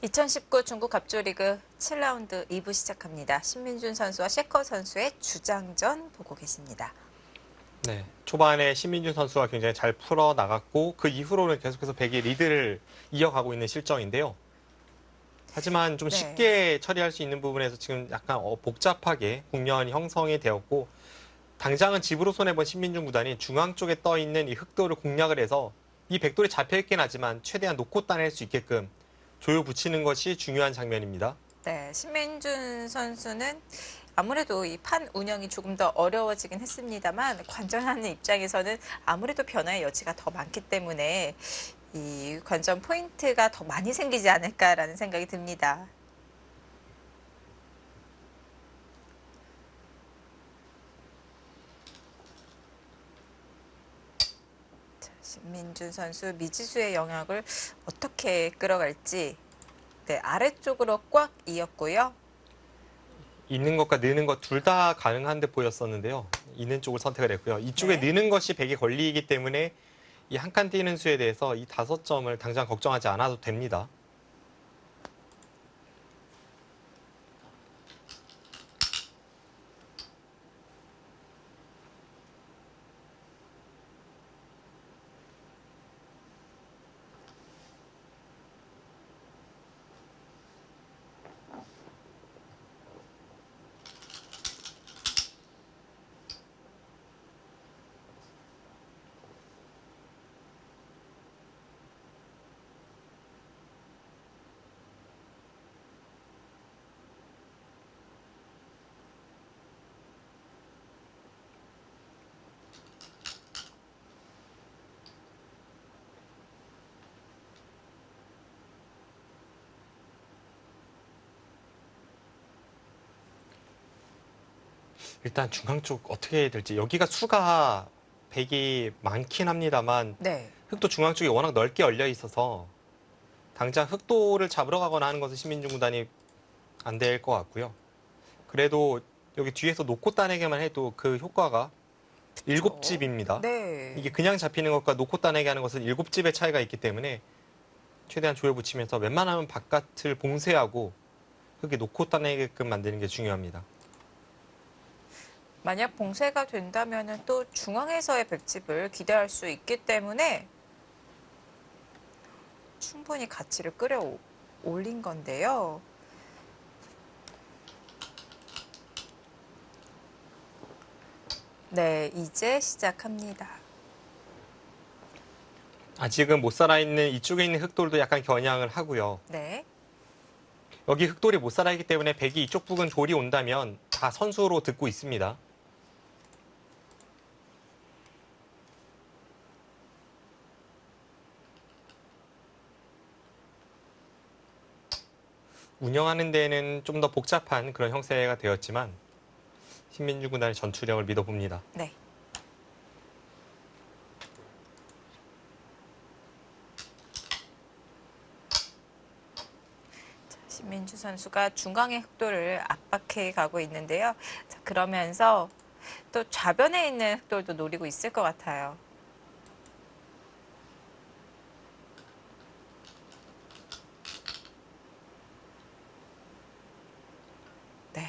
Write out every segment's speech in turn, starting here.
2019 중국 갑조리그 7라운드 2부 시작합니다. 신민준 선수와 셰커 선수의 주장전 보고 계십니다. 네, 초반에 신민준 선수가 굉장히 잘 풀어나갔고 그 이후로는 계속해서 백이 리드를 이어가고 있는 실정인데요. 하지만 좀 네. 쉽게 처리할 수 있는 부분에서 지금 약간 복잡하게 국면이 형성이 되었고 당장은 집으로 손해본 신민준 구단이 중앙 쪽에 떠있는 이 흑돌을 공략을 해서 이 백돌이 잡혀있긴 하지만 최대한 놓고 따낼 수 있게끔 조여 붙이는 것이 중요한 장면입니다. 네, 신민준 선수는 아무래도 이 판 운영이 조금 더 어려워지긴 했습니다만 관전하는 입장에서는 아무래도 변화의 여지가 더 많기 때문에 이 관전 포인트가 더 많이 생기지 않을까라는 생각이 듭니다. 자, 신민준 선수 미지수의 영역을 어떻게 끌어갈지 네, 아래쪽으로 꽉 이었고요. 있는 것과 느는 것 둘 다 가능한 듯 보였었는데요. 있는 쪽을 선택을 했고요. 이쪽에 네. 느는 것이 백에 걸리기 때문에 이 한 칸 뛰는 수에 대해서 이 5점을 당장 걱정하지 않아도 됩니다. 일단 중앙 쪽 어떻게 해야 될지 여기가 수가 백이 많긴 합니다만 네. 흑도 중앙 쪽이 워낙 넓게 열려 있어서 당장 흑도를 잡으러 가거나 하는 것은 신민중 구단이 안 될 것 같고요. 그래도 여기 뒤에서 놓고 따내기만 해도 그 효과가 일곱 집입니다. 네. 이게 그냥 잡히는 것과 놓고 따내기 하는 것은 7집의 차이가 있기 때문에 최대한 조여 붙이면서 웬만하면 바깥을 봉쇄하고 흙에 놓고 따내게끔 만드는 게 중요합니다. 만약 봉쇄가 된다면 또 중앙에서의 백집을 기대할 수 있기 때문에 충분히 가치를 끌어올린 건데요. 네, 이제 시작합니다. 아직은 못 살아있는 이쪽에 있는 흑돌도 약간 겨냥을 하고요. 네. 여기 흑돌이 못 살아있기 때문에 백이 이쪽 부근 돌이 온다면 다 선수로 듣고 있습니다. 운영하는 데에는 좀 더 복잡한 그런 형태가 되었지만 신민주 군단의 전투력을 믿어봅니다. 네. 신민주 선수가 중앙의 흑돌을 압박해 가고 있는데요. 자, 그러면서 또 좌변에 있는 흑돌도 노리고 있을 것 같아요. 네.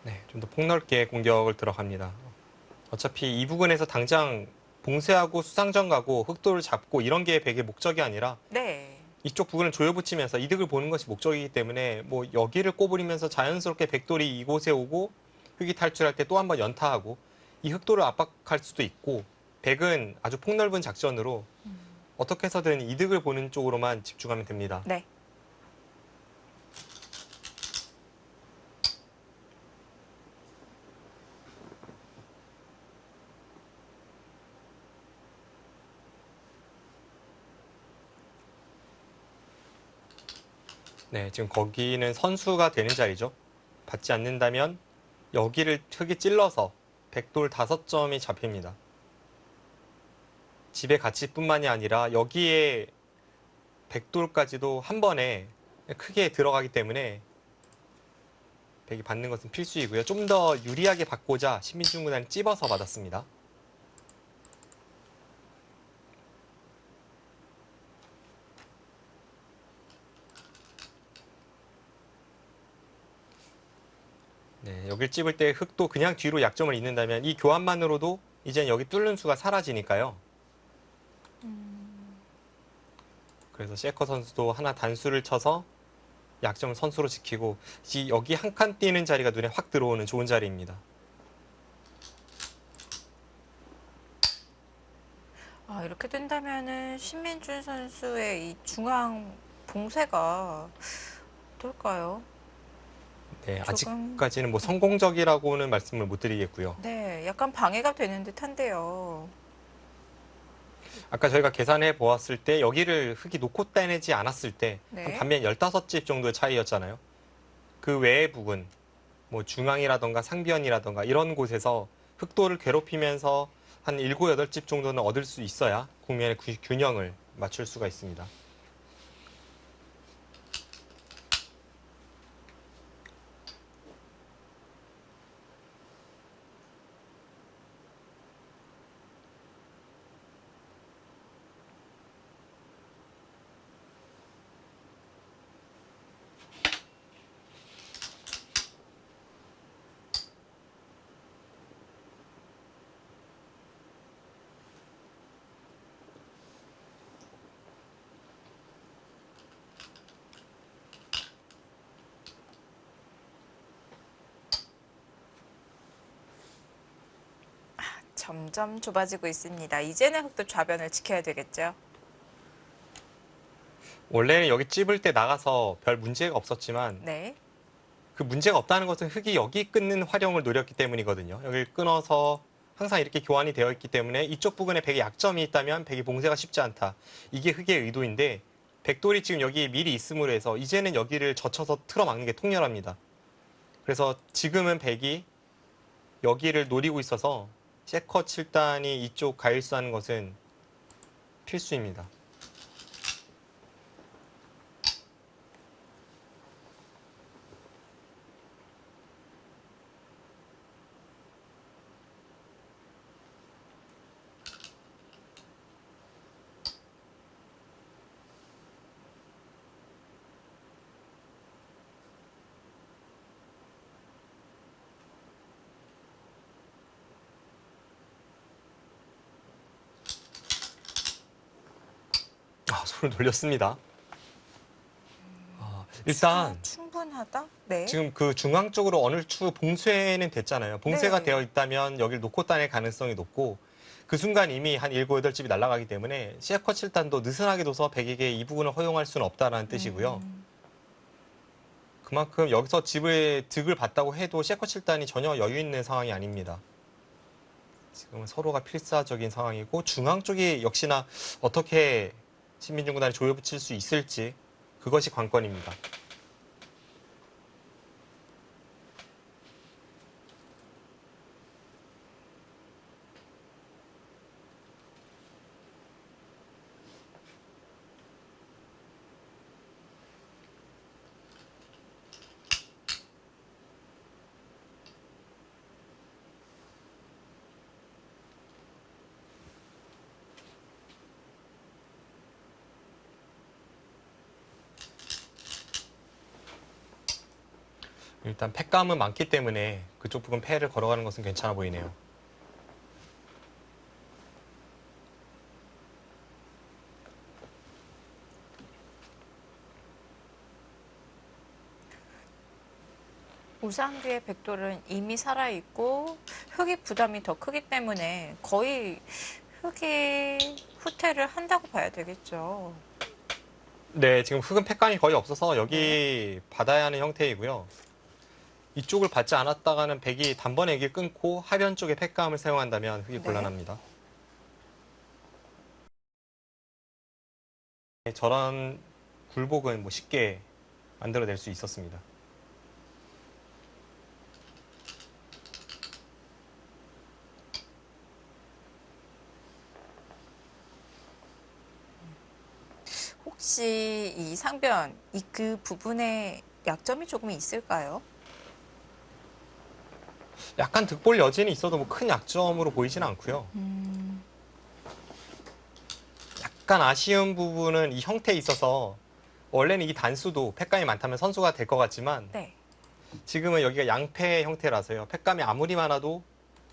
네, 좀 더 폭넓게 공격을 들어갑니다. 어차피 이 부근에서 당장 봉쇄하고 수상전 가고 흑돌을 잡고 이런 게 백의 목적이 아니라 네. 이쪽 부분을 조여붙이면서 이득을 보는 것이 목적이기 때문에 뭐 여기를 꼬부리면서 자연스럽게 백돌이 이곳에 오고 흑이 탈출할 때 또 한 번 연타하고 이 흑돌을 압박할 수도 있고 백은 아주 폭넓은 작전으로 어떻게 해서든 이득을 보는 쪽으로만 집중하면 됩니다. 네. 네, 지금 거기는 선수가 되는 자리죠. 받지 않는다면 여기를 흙이 찔러서 백돌 5점이 잡힙니다. 집의 가치뿐만이 아니라 여기에 백돌까지도 한 번에 크게 들어가기 때문에 백이 받는 것은 필수이고요. 좀 더 유리하게 받고자 신민중 구단이 찝어서 받았습니다. 네, 여길 찝을 때 흑도 그냥 뒤로 약점을 잇는다면 이 교환만으로도 이젠 여기 뚫는 수가 사라지니까요. 그래서 셰커 선수도 하나 단수를 쳐서 약점을 선수로 지키고 여기 한 칸 띄는 자리가 눈에 확 들어오는 좋은 자리입니다. 아, 이렇게 된다면은 신민준 선수의 이 중앙 봉쇄가 어떨까요? 네, 조금 아직까지는 뭐 성공적이라고는 말씀을 못 드리겠고요. 네, 약간 방해가 되는 듯한데요. 아까 저희가 계산해 보았을 때 여기를 흑이 놓고 따내지 않았을 때 한 네. 반면 15집 정도의 차이였잖아요. 그 외의 부분, 뭐 중앙이라던가 상변이라던가 이런 곳에서 흑도를 괴롭히면서 한 7, 8집 정도는 얻을 수 있어야 국면의 균형을 맞출 수가 있습니다. 점점 좁아지고 있습니다. 이제는 흑도 좌변을 지켜야 되겠죠. 원래는 여기 찝을 때 나가서 별 문제가 없었지만 네. 그 문제가 없다는 것은 흑이 여기 끊는 활용을 노렸기 때문이거든요. 여기를 끊어서 항상 이렇게 교환이 되어 있기 때문에 이쪽 부분에 백의 약점이 있다면 백이 봉쇄가 쉽지 않다. 이게 흑의 의도인데 백돌이 지금 여기 미리 있음으로 해서 이제는 여기를 젖혀서 틀어막는 게 통렬합니다. 그래서 지금은 백이 여기를 노리고 있어서 세컷 7단이 이쪽 가일수하는 것은 필수입니다. 손을 돌렸습니다. 일단 충분하다. 네. 지금 그 중앙 쪽으로 어느 추 봉쇄는 됐잖아요. 봉쇄가 네. 되어 있다면 여기를 놓고 따낼 가능성이 높고 그 순간 이미 한 7, 8집이 날아가기 때문에 시에컷 7단도 느슨하게 둬서 백에게 이 부분을 허용할 수는 없다는 뜻이고요. 그만큼 여기서 집을 득을 봤다고 해도 시에컷 7단이 전혀 여유 있는 상황이 아닙니다. 지금은 서로가 필사적인 상황이고 중앙 쪽이 역시나 어떻게 신민중 구단이 조여붙일 수 있을지 그것이 관건입니다. 일단 팩감은 많기 때문에 그쪽 부분 패를 걸어가는 것은 괜찮아 보이네요. 우상규의 백돌은 이미 살아있고 흑이 부담이 더 크기 때문에 거의 흑이 후퇴를 한다고 봐야 되겠죠. 네, 지금 흑은 팩감이 거의 없어서 여기 받아야 하는 형태이고요. 이쪽을 받지 않았다가는 백이 단번에 여기 끊고 하변 쪽에 팩감을 사용한다면 흑이 네. 곤란합니다. 저런 굴복은 뭐 쉽게 만들어낼 수 있었습니다. 혹시 이 상변, 그 부분에 약점이 조금 있을까요? 약간 득볼 여지는 있어도 뭐 큰 약점으로 보이지는 않고요. 약간 아쉬운 부분은 이 형태에 있어서 원래는 이 단수도 팩감이 많다면 선수가 될 것 같지만 네. 지금은 여기가 양패 형태라서요. 팩감이 아무리 많아도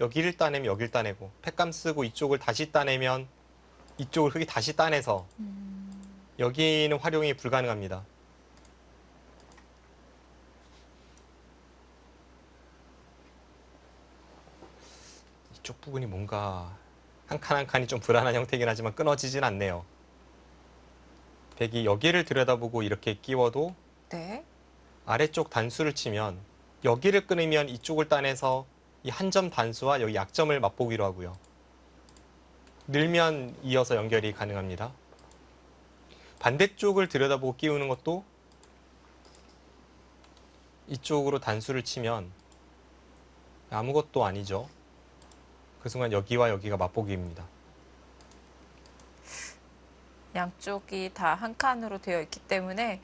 여기를 따내면 여기를 따내고 팩감 쓰고 이쪽을 다시 따내면 이쪽을 흙이 다시 따내서 여기는 활용이 불가능합니다. 이쪽 부분이 뭔가 한 칸 한 칸이 좀 불안한 형태이긴 하지만 끊어지진 않네요. 백이 여기를 들여다보고 이렇게 끼워도 네. 아래쪽 단수를 치면 여기를 끊으면 이쪽을 따내서 이 한 점 단수와 여기 약점을 맛보기로 하고요. 늘면 이어서 연결이 가능합니다. 반대쪽을 들여다보고 끼우는 것도 이쪽으로 단수를 치면 아무것도 아니죠. 그 순간 여기와 여기가 맛보기입니다. 양쪽이 다 한 칸으로 되어 있기 때문에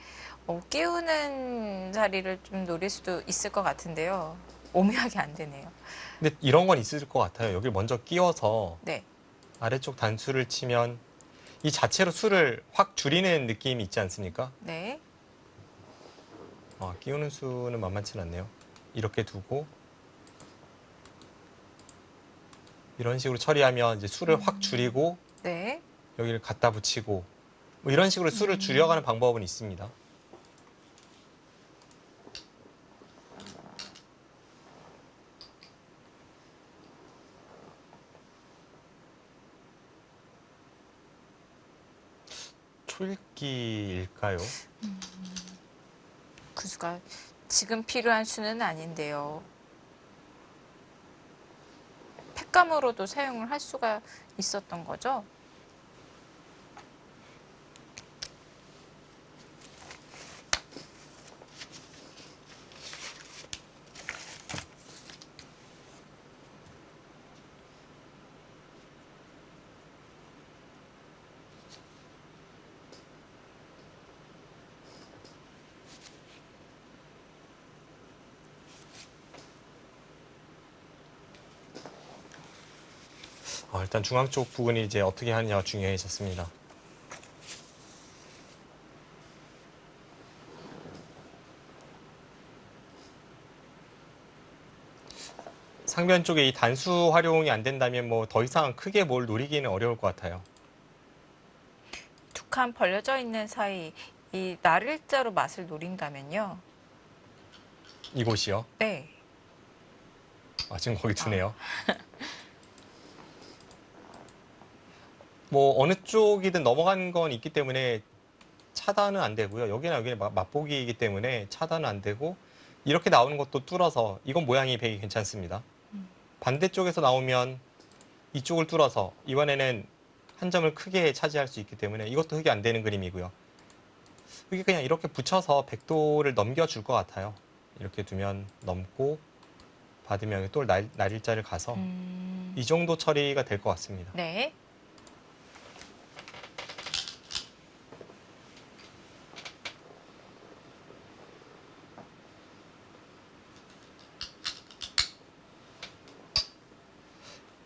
끼우는 자리를 좀 노릴 수도 있을 것 같은데요. 오묘하게 안 되네요. 근데 이런 건 있을 것 같아요. 여기 먼저 끼워서 네. 아래쪽 단수를 치면 이 자체로 수를 확 줄이는 느낌이 있지 않습니까? 네. 끼우는 수는 만만치 않네요. 이렇게 두고 이런 식으로 처리하면 이제 수를 확 줄이고 네. 여기를 갖다 붙이고 뭐 이런 식으로 수를 줄여가는 방법은 있습니다. 초읽기일까요? 그 수가 지금 필요한 수는 아닌데요. 팩감으로도 사용을 할 수가 있었던 거죠? 일단 중앙 쪽 부분이 이제 어떻게 하느냐가 중요해졌습니다. 상변 쪽에 이 단수 활용이 안 된다면 뭐 더 이상 크게 뭘 노리기는 어려울 것 같아요. 두 칸 벌려져 있는 사이 이 날일자로 맛을 노린다면요. 이곳이요. 네. 지금 거기 두네요. 뭐 어느 쪽이든 넘어간 건 있기 때문에 차단은 안 되고요. 여기나 여기는 맛보기이기 때문에 차단은 안 되고 이렇게 나오는 것도 뚫어서 이건 모양이 되게 괜찮습니다. 반대쪽에서 나오면 이쪽을 뚫어서 이번에는 한 점을 크게 차지할 수 있기 때문에 이것도 흙이 안 되는 그림이고요. 흙이 그냥 이렇게 붙여서 백도를 넘겨줄 것 같아요. 이렇게 두면 넘고 받으면 또 날일자를 가서 이 정도 처리가 될 것 같습니다. 네.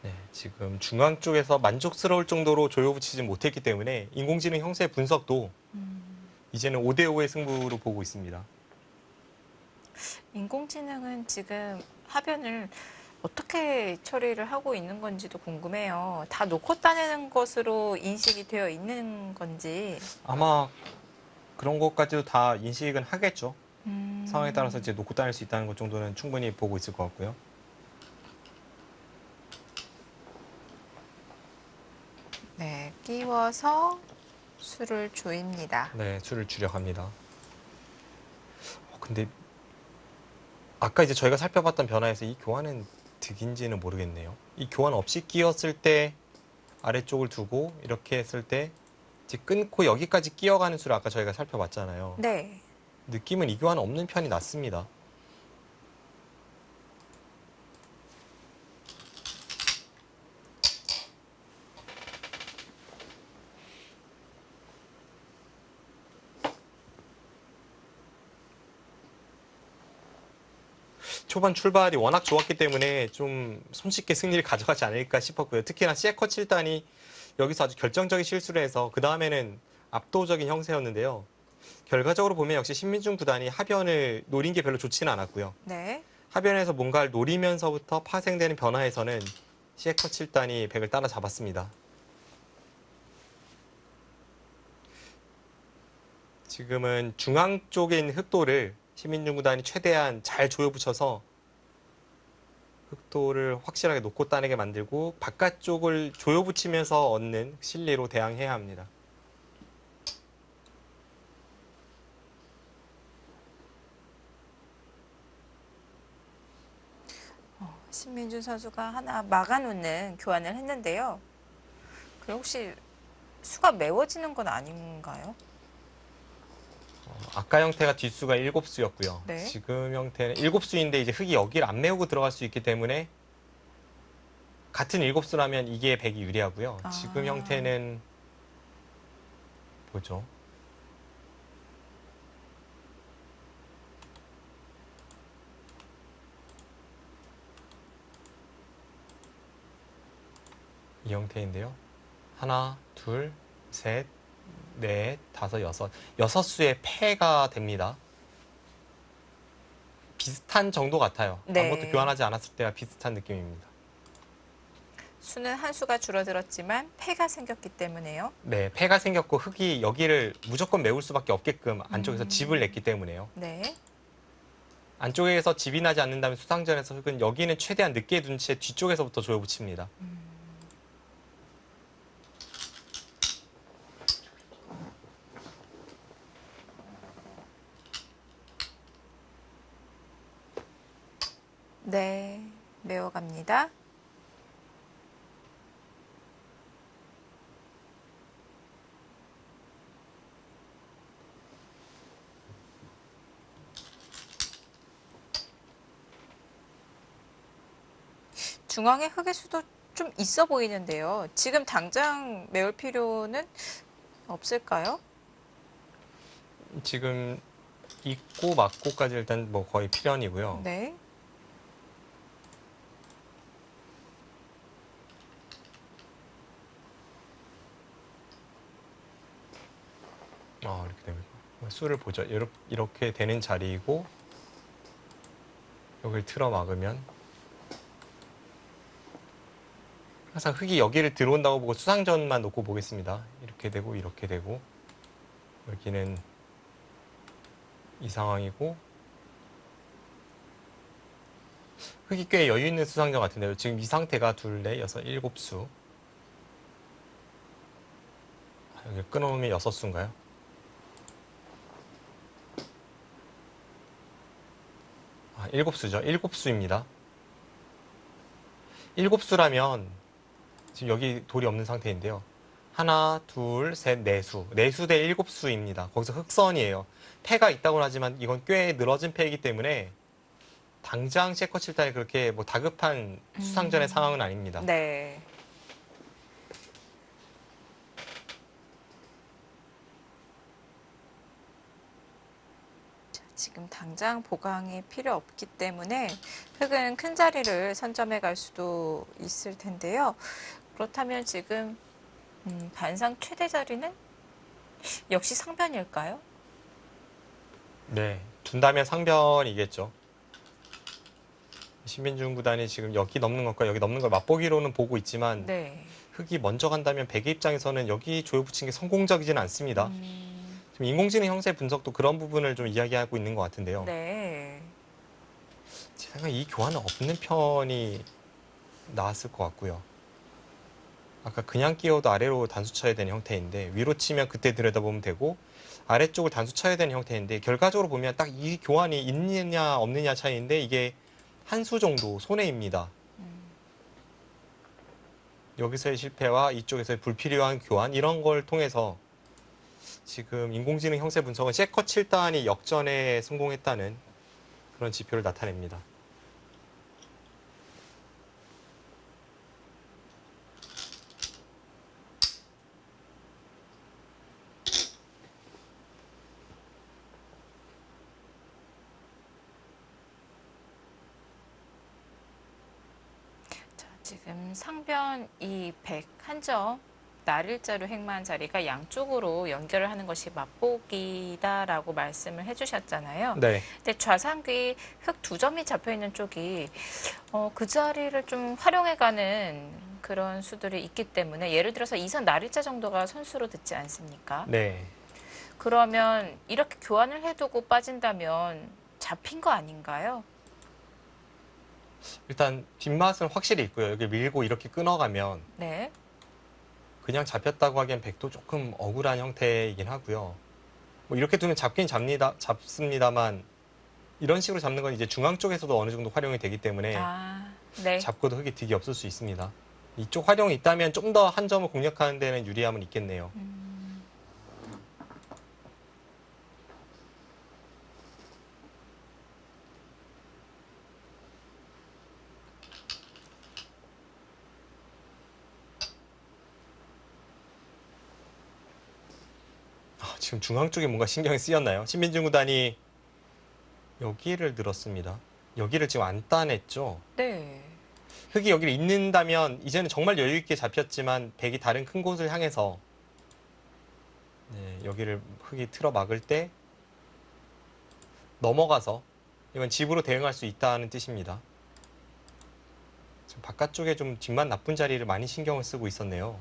네, 지금 중앙 쪽에서 만족스러울 정도로 조여 붙이지 못했기 때문에 인공지능 형세 분석도 이제는 5대5의 승부로 보고 있습니다. 인공지능은 지금 하변을 어떻게 처리를 하고 있는 건지도 궁금해요. 다 놓고 따내는 것으로 인식이 되어 있는 건지. 아마 그런 것까지도 다 인식은 하겠죠. 음, 상황에 따라서 이제 놓고 다닐 수 있다는 것 정도는 충분히 보고 있을 것 같고요. 네, 끼워서 수를 조입니다. 네, 줄을 줄여갑니다. 근데 아까 이제 저희가 살펴봤던 변화에서 이 교환은 득인지는 모르겠네요. 이 교환 없이 끼웠을 때 아래쪽을 두고 이렇게 했을 때 이제 끊고 여기까지 끼어가는 수를 아까 저희가 살펴봤잖아요. 네. 느낌은 이 교환 없는 편이 낫습니다. 초반 출발이 워낙 좋았기 때문에 좀 손쉽게 승리를 가져가지 않을까 싶었고요. 특히나 세커 7단이 여기서 아주 결정적인 실수를 해서 그 다음에는 압도적인 형세였는데요. 결과적으로 보면 역시 신민중 구단이 하변을 노린 게 별로 좋지는 않았고요. 네. 하변에서 뭔가를 노리면서부터 파생되는 변화에서는 시에커 7단이 백을 따라잡았습니다. 지금은 중앙 쪽에 있는 흑도를 신민중 구단이 최대한 잘 조여붙여서 흑도를 확실하게 놓고 따내게 만들고 바깥쪽을 조여붙이면서 얻는 실리로 대항해야 합니다. 신민준 선수가 하나 막아놓는 교환을 했는데요. 그 혹시 수가 메워지는 건 아닌가요? 아까 형태가 뒷수가 7수였고요. 네. 지금 형태는 7수인데 이제 흑이 여기를 안 메우고 들어갈 수 있기 때문에 같은 7수라면 이게 백이 유리하고요. 아. 지금 형태는 뭐죠? 이 형태인데요. 하나, 둘, 셋, 넷, 다섯, 여섯. 6수의 패가 됩니다. 비슷한 정도 같아요. 네. 아무것도 교환하지 않았을 때와 비슷한 느낌입니다. 수는 한 수가 줄어들었지만 패가 생겼기 때문에요. 네, 패가 생겼고 흑이 여기를 무조건 메울 수밖에 없게끔 안쪽에서 집을 냈기 때문에요. 네. 안쪽에서 집이 나지 않는다면 수상전에서 흑은 여기는 최대한 늦게 둔 채 뒤쪽에서부터 조여붙입니다. 네. 메워갑니다. 중앙에 흑의 수도 좀 있어 보이는데요. 지금 당장 메울 필요는 없을까요? 지금 있고 맞고까지 일단 뭐 거의 필연이고요. 네. 이렇게 되면 수를 보죠. 이렇게 되는 자리이고 여기를 틀어 막으면 항상 흑이 여기를 들어온다고 보고 수상전만 놓고 보겠습니다. 이렇게 되고 이렇게 되고 여기는 이 상황이고 흑이 꽤 여유 있는 수상전 같은데요. 지금 이 상태가 둘, 넷, 여섯, 7수. 여기 끊어놓으면 6수인가요? 아, 7수죠. 7수입니다. 7수라면 지금 여기 돌이 없는 상태인데요. 하나, 둘, 셋, 네수. 네수 대 7수입니다. 거기서 흑선이에요. 패가 있다고는 하지만 이건 꽤 늘어진 패이기 때문에 당장 체커 7단이 그렇게 뭐 다급한 수상전의 상황은 아닙니다. 네. 자, 지금 당장 보강이 필요 없기 때문에 흑은 큰 자리를 선점해 갈 수도 있을 텐데요. 그렇다면 지금 반상 최대 자리는 역시 상변일까요? 네, 둔다면 상변이겠죠. 신민중 구단이 지금 여기 넘는 것과 여기 넘는 걸 맛보기로는 보고 있지만 네. 흑이 먼저 간다면 백의 입장에서는 여기 조여 붙인 게 성공적이지는 않습니다. 지금 인공지능 형태 분석도 그런 부분을 좀 이야기하고 있는 것 같은데요. 네. 제 생각에 이 교환은 없는 편이 나았을 것 같고요. 아까 그냥 끼워도 아래로 단수 쳐야 되는 형태인데 위로 치면 그때 들여다보면 되고 아래쪽을 단수 쳐야 되는 형태인데 결과적으로 보면 딱 이 교환이 있느냐 없느냐 차이인데 이게 한 수 정도 손해입니다. 여기서의 실패와 이쪽에서의 불필요한 교환 이런 걸 통해서 지금 인공지능 형세 분석은 세커 7단이 역전에 성공했다는 그런 지표를 나타냅니다. 자, 지금 상변 이 100 한 점 날일자로 행마한 자리가 양쪽으로 연결을 하는 것이 맛보기다라고 말씀을 해주셨잖아요. 네. 근데 좌상귀 흙 두 점이 잡혀 있는 쪽이 그 자리를 좀 활용해가는 그런 수들이 있기 때문에 예를 들어서 이선 날일자 정도가 선수로 듣지 않습니까? 네. 그러면 이렇게 교환을 해두고 빠진다면 잡힌 거 아닌가요? 일단 뒷맛은 확실히 있고요. 여기 밀고 이렇게 끊어가면 네. 그냥 잡혔다고 하기엔 백도 조금 억울한 형태이긴 하고요. 뭐 이렇게 두면 잡긴 잡습니다만 이런 식으로 잡는 건 이제 중앙 쪽에서도 어느 정도 활용이 되기 때문에 네. 잡고도 흙이 득이 없을 수 있습니다. 이쪽 활용이 있다면 좀 더 한 점을 공략하는 데는 유리함은 있겠네요. 지금 중앙 쪽에 뭔가 신경이 쓰였나요? 신민중 구단이 여기를 늘었습니다. 여기를 지금 안 따냈죠? 네. 흙이 여기를 잇는다면 이제는 정말 여유 있게 잡혔지만 백이 다른 큰 곳을 향해서 여기를 흙이 틀어 막을 때 넘어가서 이건 집으로 대응할 수 있다는 뜻입니다. 지금 바깥쪽에 좀 뒷맛 나쁜 자리를 많이 신경을 쓰고 있었네요.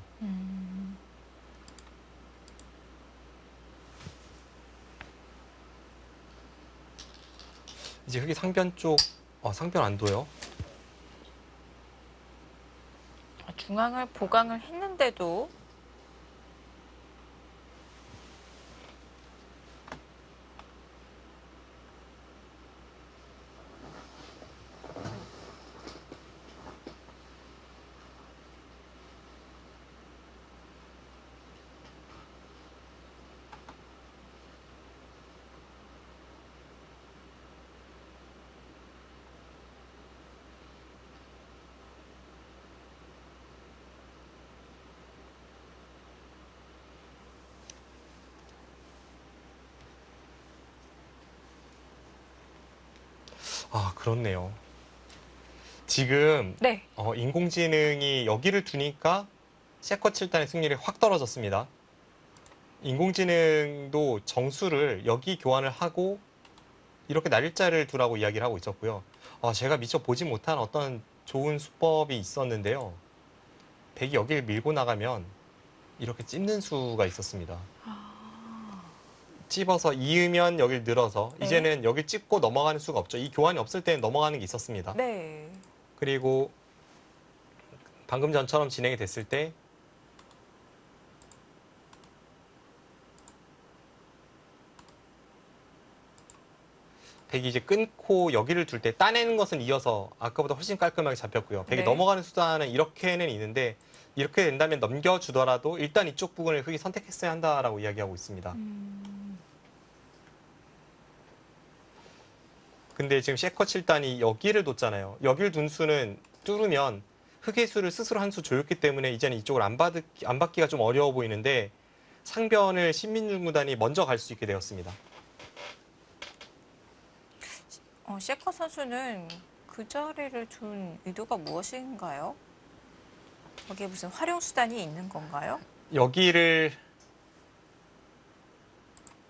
이제 흙이 상변 쪽, 상변 안 둬요. 중앙을 보강을 했는데도 그렇네요. 지금 네. 인공지능이 여기를 두니까 셰커 7단의 승률이 확 떨어졌습니다. 인공지능도 정수를 여기 교환을 하고 이렇게 날짜를 두라고 이야기를 하고 있었고요. 제가 미처 보지 못한 어떤 좋은 수법이 있었는데요. 백이 여기를 밀고 나가면 이렇게 찝는 수가 있었습니다. 찝어서 이으면 여기를 늘어서 네. 이제는 여기 찝고 넘어가는 수가 없죠. 이 교환이 없을 때는 넘어가는 게 있었습니다. 네. 그리고 방금 전처럼 진행이 됐을 때 백이 이제 끊고 여기를 둘 때 따내는 것은 이어서 아까보다 훨씬 깔끔하게 잡혔고요. 백이 네. 넘어가는 수단은 이렇게는 있는데 이렇게 된다면 넘겨주더라도 일단 이쪽 부분을 흙이 선택했어야 한다라고 이야기하고 있습니다. 근데 지금 셰커 7단이 여기를 뒀잖아요. 여기를 둔 수는 뚫으면 흙의 수를 스스로 한 수 조였기 때문에 이제는 이쪽을 안 받기가 좀 어려워 보이는데 상변을 신민중 구단이 먼저 갈 수 있게 되었습니다. 셰커 선수는 그 자리를 둔 의도가 무엇인가요? 거기에 무슨 활용 수단이 있는 건가요? 여기를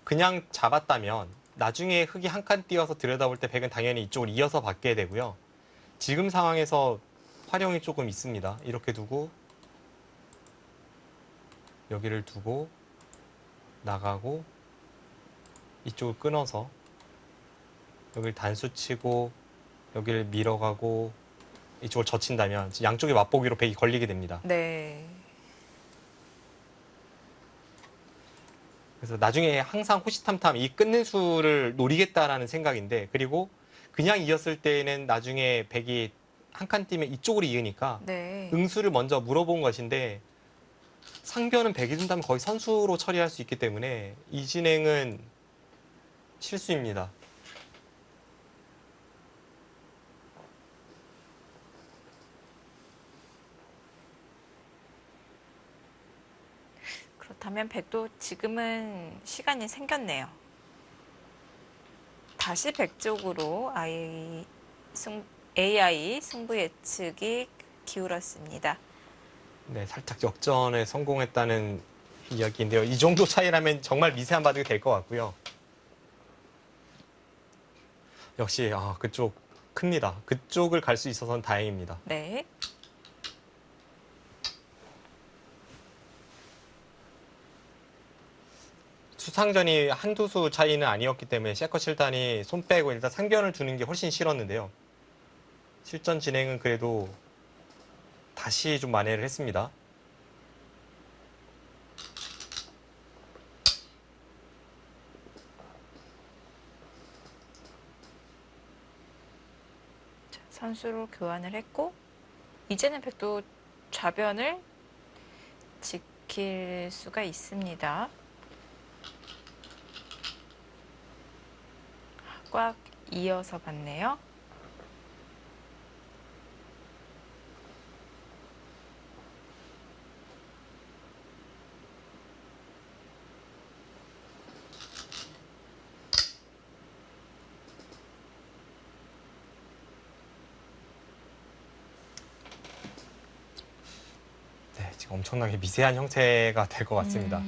그냥 잡았다면 나중에 흙이 한 칸 띄어서 들여다볼 때 백은 당연히 이쪽을 이어서 받게 되고요. 지금 상황에서 활용이 조금 있습니다. 이렇게 두고 여기를 두고 나가고 이쪽을 끊어서 여기를 단수 치고 여기를 밀어가고 이쪽을 젖힌다면 양쪽의 맛보기로 백이 걸리게 됩니다. 네. 그래서 나중에 항상 호시탐탐 이 끊는 수를 노리겠다라는 생각인데 그리고 그냥 이었을 때는 나중에 백이 한 칸 뛰면 이쪽으로 이으니까 네. 응수를 먼저 물어본 것인데 상변은 백이 둔다면 거의 선수로 처리할 수 있기 때문에 이 진행은 실수입니다. 그렇다면 백도 지금은 시간이 생겼네요. 다시 백 쪽으로 AI 승부 예측이 기울었습니다. 네, 살짝 역전에 성공했다는 이야기인데요. 이 정도 차이라면 정말 미세한 바둑이 될 것 같고요. 역시 그쪽 큽니다. 그쪽을 갈 수 있어서는 다행입니다. 네. 수상전이 한두 수 차이는 아니었기 때문에 셰커 칠단이 손 빼고 일단 상변을 두는 게 훨씬 싫었는데요. 실전 진행은 그래도 다시 좀 만회를 했습니다. 선수로 교환을 했고 이제는 백도 좌변을 지킬 수가 있습니다. 꽉 이어서 봤네요. 네, 지금 엄청나게 미세한 형태가 될 것 같습니다.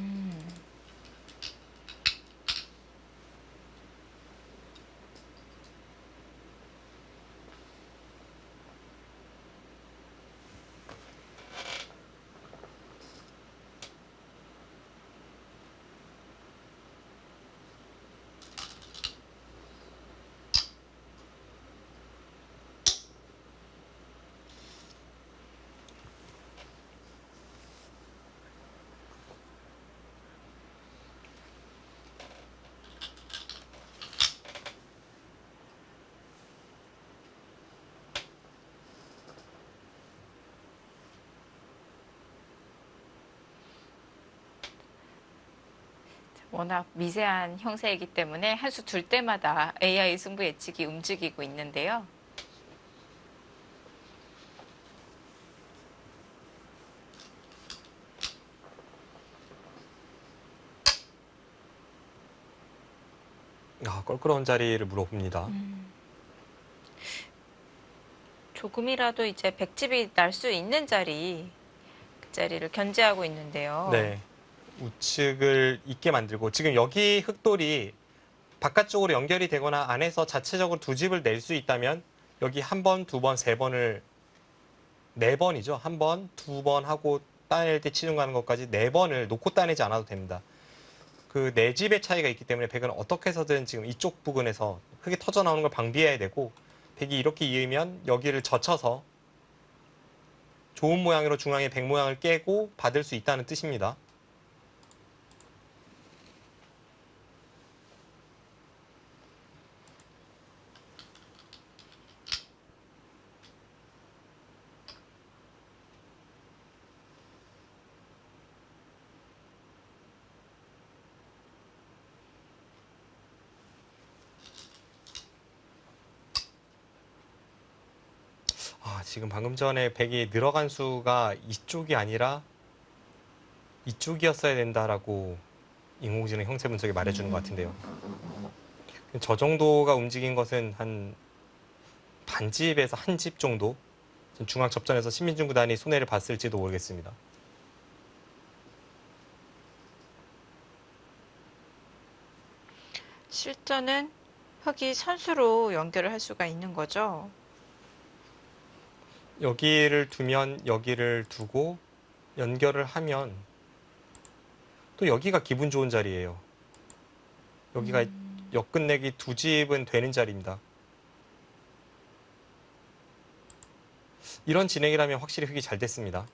워낙 미세한 형태이기 때문에 한 수 둘 때마다 AI 승부 예측이 움직이고 있는데요. 껄끄러운 자리를 물어봅니다. 조금이라도 이제 백집이 날 수 있는 자리, 그 자리를 견제하고 있는데요. 네, 우측을 있게 만들고 지금 여기 흑돌이 바깥쪽으로 연결이 되거나 안에서 자체적으로 두 집을 낼 수 있다면 여기 한 번, 두 번, 세 번을 네 번이죠. 한 번, 두 번 하고 따낼 때 치중 가는 것까지 네 번을 놓고 따내지 않아도 됩니다. 그 네 집의 차이가 있기 때문에 백은 어떻게 해서든 지금 이쪽 부근에서 흙이 터져 나오는 걸 방비해야 되고 백이 이렇게 이으면 여기를 젖혀서 좋은 모양으로 중앙에 백 모양을 깨고 받을 수 있다는 뜻입니다. 지금 방금 전에 백이 늘어간 수가 이쪽이 아니라 이쪽이었어야 된다라고 인공지능 형태 분석이 말해주는 것 같은데요. 저 정도가 움직인 것은 한 반집에서 한 집 정도 중앙 접전에서 신민중 구단이 손해를 봤을지도 모르겠습니다. 실전은 흑이 선수로 연결을 할 수가 있는 거죠. 여기를 두면 여기를 두고 연결을 하면 또 여기가 기분 좋은 자리예요. 여기가 역끝내기 두 집은 되는 자리입니다. 이런 진행이라면 확실히 흑이 잘 됐습니다.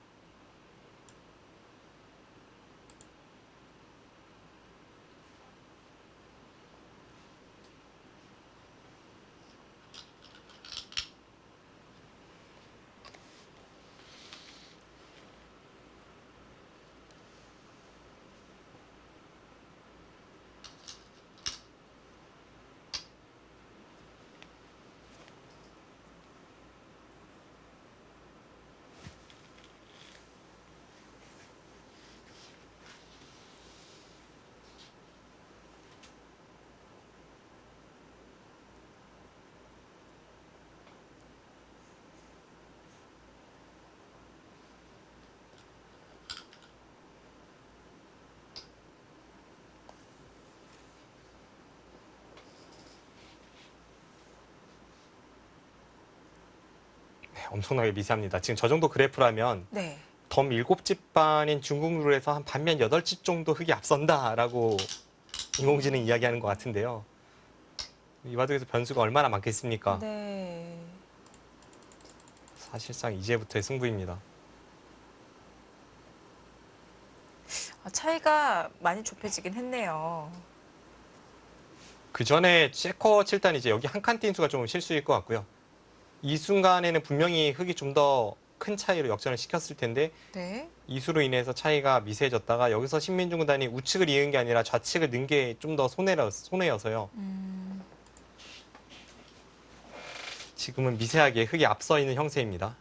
엄청나게 미세합니다. 지금 저 정도 그래프라면 네. 덤 7집 반인 중국 룰에서 한 반면 8집 정도 흙이 앞선다라고 인공지능 이야기하는 것 같은데요. 이 와중에서 변수가 얼마나 많겠습니까? 네. 사실상 이제부터의 승부입니다. 차이가 많이 좁혀지긴 했네요. 그 전에 체커 7단 이제 여기 한 칸 뛴 수가 좀 실수일 것 같고요. 이 순간에는 분명히 흙이 좀 더 큰 차이로 역전을 시켰을 텐데 네. 이 수로 인해서 차이가 미세해졌다가 여기서 신민중 구단이 우측을 이은 게 아니라 좌측을 넣은 게 좀 더 손해여서요. 지금은 미세하게 흙이 앞서 있는 형세입니다.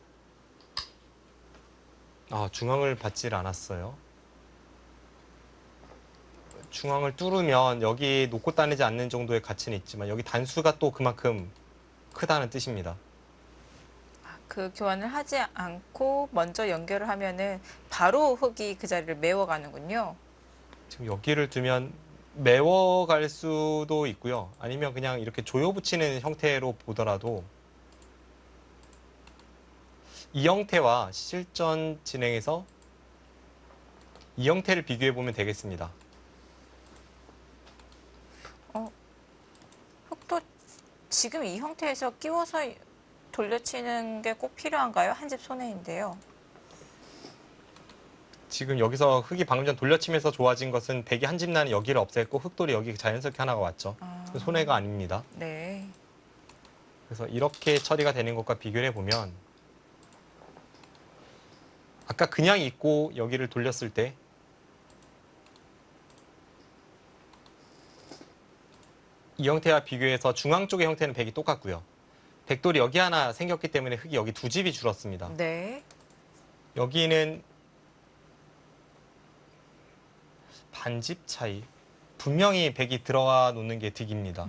중앙을 받질 않았어요. 중앙을 뚫으면 여기 놓고 따내지 않는 정도의 가치는 있지만 여기 단수가 또 그만큼 크다는 뜻입니다. 그 교환을 하지 않고 먼저 연결을 하면은 바로 흙이 그 자리를 메워가는군요. 지금 여기를 두면 메워갈 수도 있고요. 아니면 그냥 이렇게 조여 붙이는 형태로 보더라도 이 형태와 실전 진행에서 이 형태를 비교해 보면 되겠습니다. 흙도 지금 이 형태에서 끼워서 돌려치는 게 꼭 필요한가요? 한 집 손해인데요. 지금 여기서 흙이 방금 전 돌려치면서 좋아진 것은 백이 한 집 나는 여기를 없앴고 흙돌이 여기 자연스럽게 하나가 왔죠. 손해가 아닙니다. 네. 그래서 이렇게 처리가 되는 것과 비교를 해보면 아까 그냥 있고 여기를 돌렸을 때 이 형태와 비교해서 중앙 쪽의 형태는 백이 똑같고요. 백돌이 여기 하나 생겼기 때문에 흙이 여기 두 집이 줄었습니다. 네. 여기는 반집 차이. 분명히 백이 들어가 놓는 게 득입니다.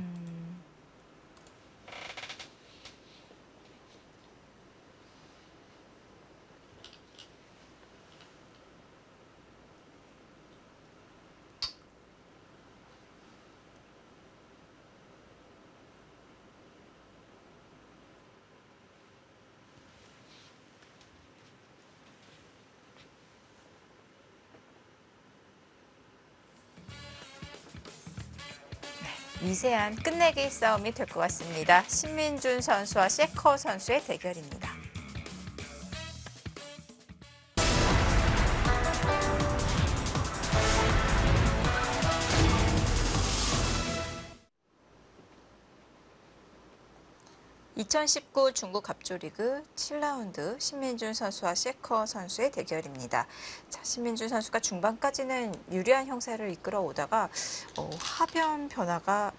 미세한 끝내기 싸움이 될 것 같습니다. 신민준 선수와 셰커 선수의 대결입니다. (2019) 중국 갑조리그 7라운드 신민준 선수와 셰커 선수의 대결입니다. 자, 신민준 선수가 중반까지는 유리한 형세를 이끌어 오다가 하변 변화가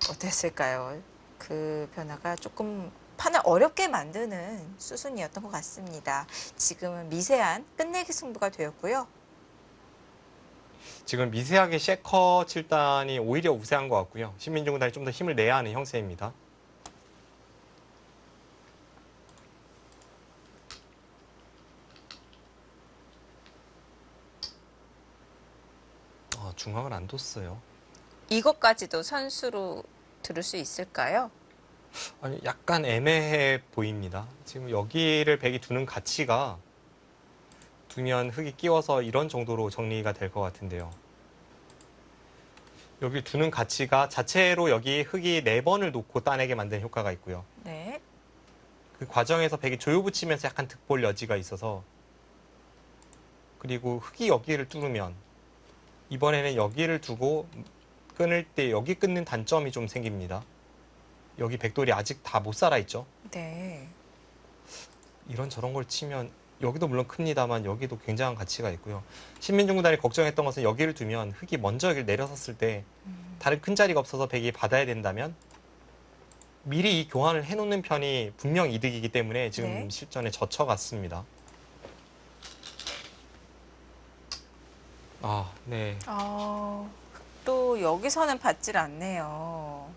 어땠을까요? 그 변화가 조금 판을 어렵게 만드는 수순이었던 것 같습니다. 지금은 미세한 끝내기 승부가 되었고요. 지금 미세하게 셰커 7단이 오히려 우세한 것 같고요. 신민중 구단이 좀 더 힘을 내야 하는 형세입니다. 중앙을 안 뒀어요. 이것까지도 선수로 들을 수 있을까요? 아니, 약간 애매해 보입니다. 지금 여기를 백이 두는 가치가 두면 흙이 끼워서 이런 정도로 정리가 될 것 같은데요. 여기 두는 가치가 자체로 여기 흙이 4번을 놓고 따내게 만드는 효과가 있고요. 네. 그 과정에서 백이 조여 붙이면서 약간 득볼 여지가 있어서 그리고 흙이 여기를 뚫으면 이번에는 여기를 두고 끊을 때 여기 끊는 단점이 좀 생깁니다. 여기 백돌이 아직 다 못 살아있죠. 네. 이런 저런 걸 치면 여기도 물론 큽니다만 여기도 굉장한 가치가 있고요. 신민중 구단이 걱정했던 것은 여기를 두면 흙이 먼저 여기를 내려섰을 때 다른 큰 자리가 없어서 백이 받아야 된다면 미리 이 교환을 해놓는 편이 분명 이득이기 때문에 지금 네. 실전에 젖혀갔습니다. 네. 또 여기서는 받질 않네요.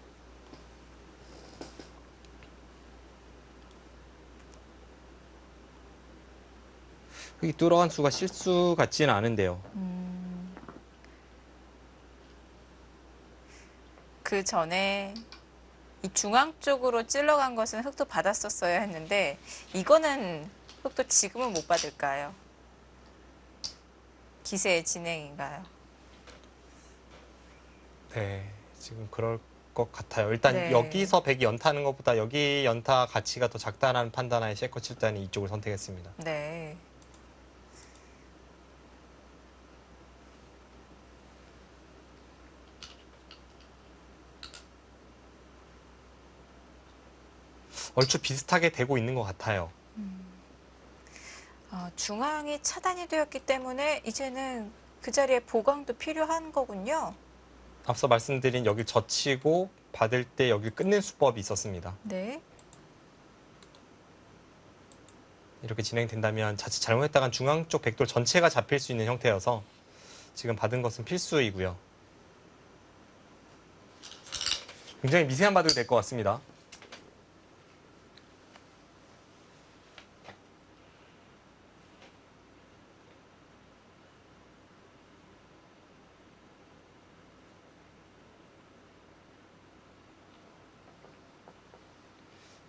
흙이 뚫어간 수가 실수 같지는 않은데요. 그 전에 이 중앙 쪽으로 찔러간 것은 흑도 받았었어야 했는데 이거는 흑도 지금은 못 받을까요? 기세의 진행인가요? 네, 지금 그럴 것 같아요. 일단 네. 여기서 백이 연타하는 것보다 여기 연타 가치가 더 작다는 판단하에 셰커 7단이 이쪽을 선택했습니다. 네. 얼추 비슷하게 되고 있는 것 같아요. 중앙이 차단이 되었기 때문에 이제는 그 자리에 보강도 필요한 거군요. 앞서 말씀드린 여기 젖히고 받을 때 여기 끊는 수법이 있었습니다. 네. 이렇게 진행된다면 자칫 잘못했다간 중앙 쪽 백돌 전체가 잡힐 수 있는 형태여서 지금 받은 것은 필수이고요. 굉장히 미세한 바둑이 될 것 같습니다.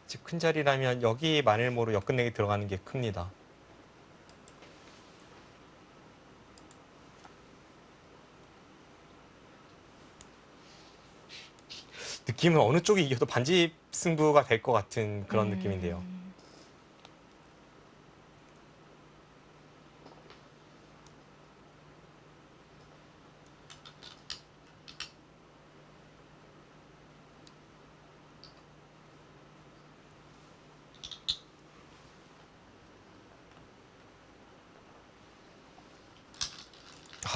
집 큰 자리라면 여기 마늘모로 역끝내기 들어가는 게 큽니다. 느낌은 어느 쪽이 이겨도 반집 승부가 될 것 같은 그런 느낌인데요.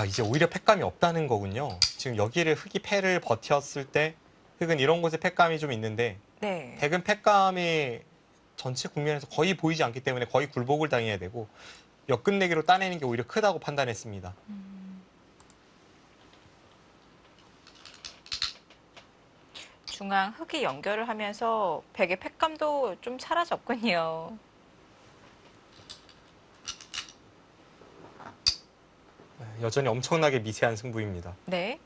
이제 오히려 팩감이 없다는 거군요. 지금 여기를 흑이 패를 버텼을 때 흑은 이런 곳에 팩감이 좀 있는데 네. 백은 팩감이 전체 국면에서 거의 보이지 않기 때문에 거의 굴복을 당해야 되고 역끝내기로 따내는 게 오히려 크다고 판단했습니다. 중앙 흑이 연결을 하면서 백의 팩감도 좀 사라졌군요. 여전히 엄청나게 미세한 승부입니다. 네.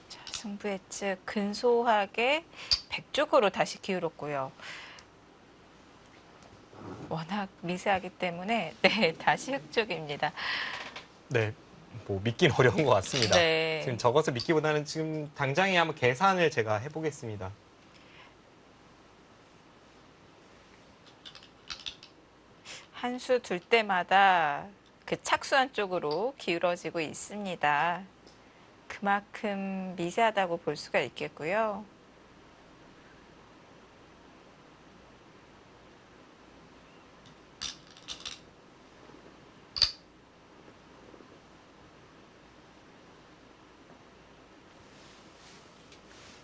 자, 승부의 측 근소하게 백 쪽으로 다시 기울었고요. 워낙 미세하기 때문에 네, 다시 흑 쪽입니다. 네, 뭐 믿긴 어려운 것 같습니다. 네. 지금 저것을 믿기보다는 지금 당장에 한번 계산을 제가 해보겠습니다. 한 수 둘 때마다 그 착수한 쪽으로 기울어지고 있습니다. 그만큼 미세하다고 볼 수가 있겠고요.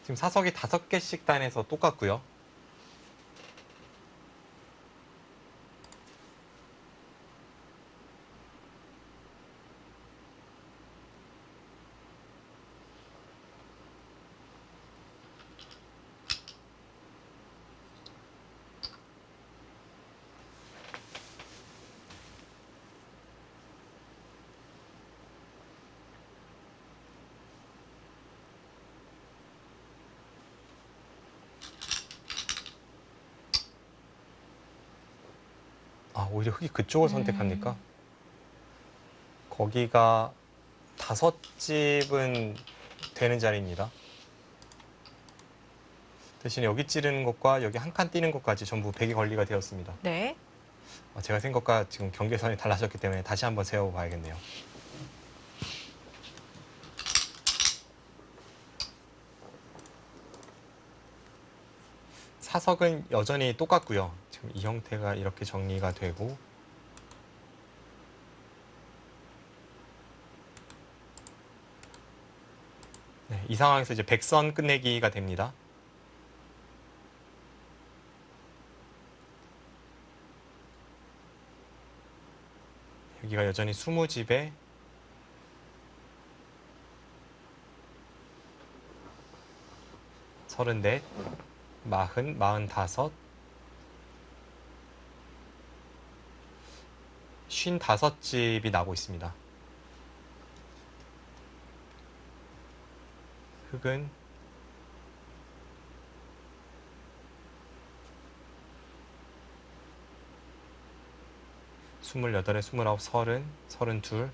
지금 사석이 5개씩 단에서 똑같고요. 오히려 흑이 그쪽을 선택합니까? 거기가 5집은 되는 자리입니다. 대신에 여기 찌르는 것과 여기 한 칸 띄는 것까지 전부 백이 관리가 되었습니다. 네. 제가 생각과 지금 경계선이 달라졌기 때문에 다시 한번 세워봐야겠네요. 사석은 여전히 똑같고요. 지금 이 형태가 이렇게 정리가 되고 네, 이 상황에서 이제 백선 끝내기가 됩니다. 여기가 여전히 20집에 34, 40, 45, 55집이 나고 있습니다. 흑은 28에 29, 30, 32, 40, 42,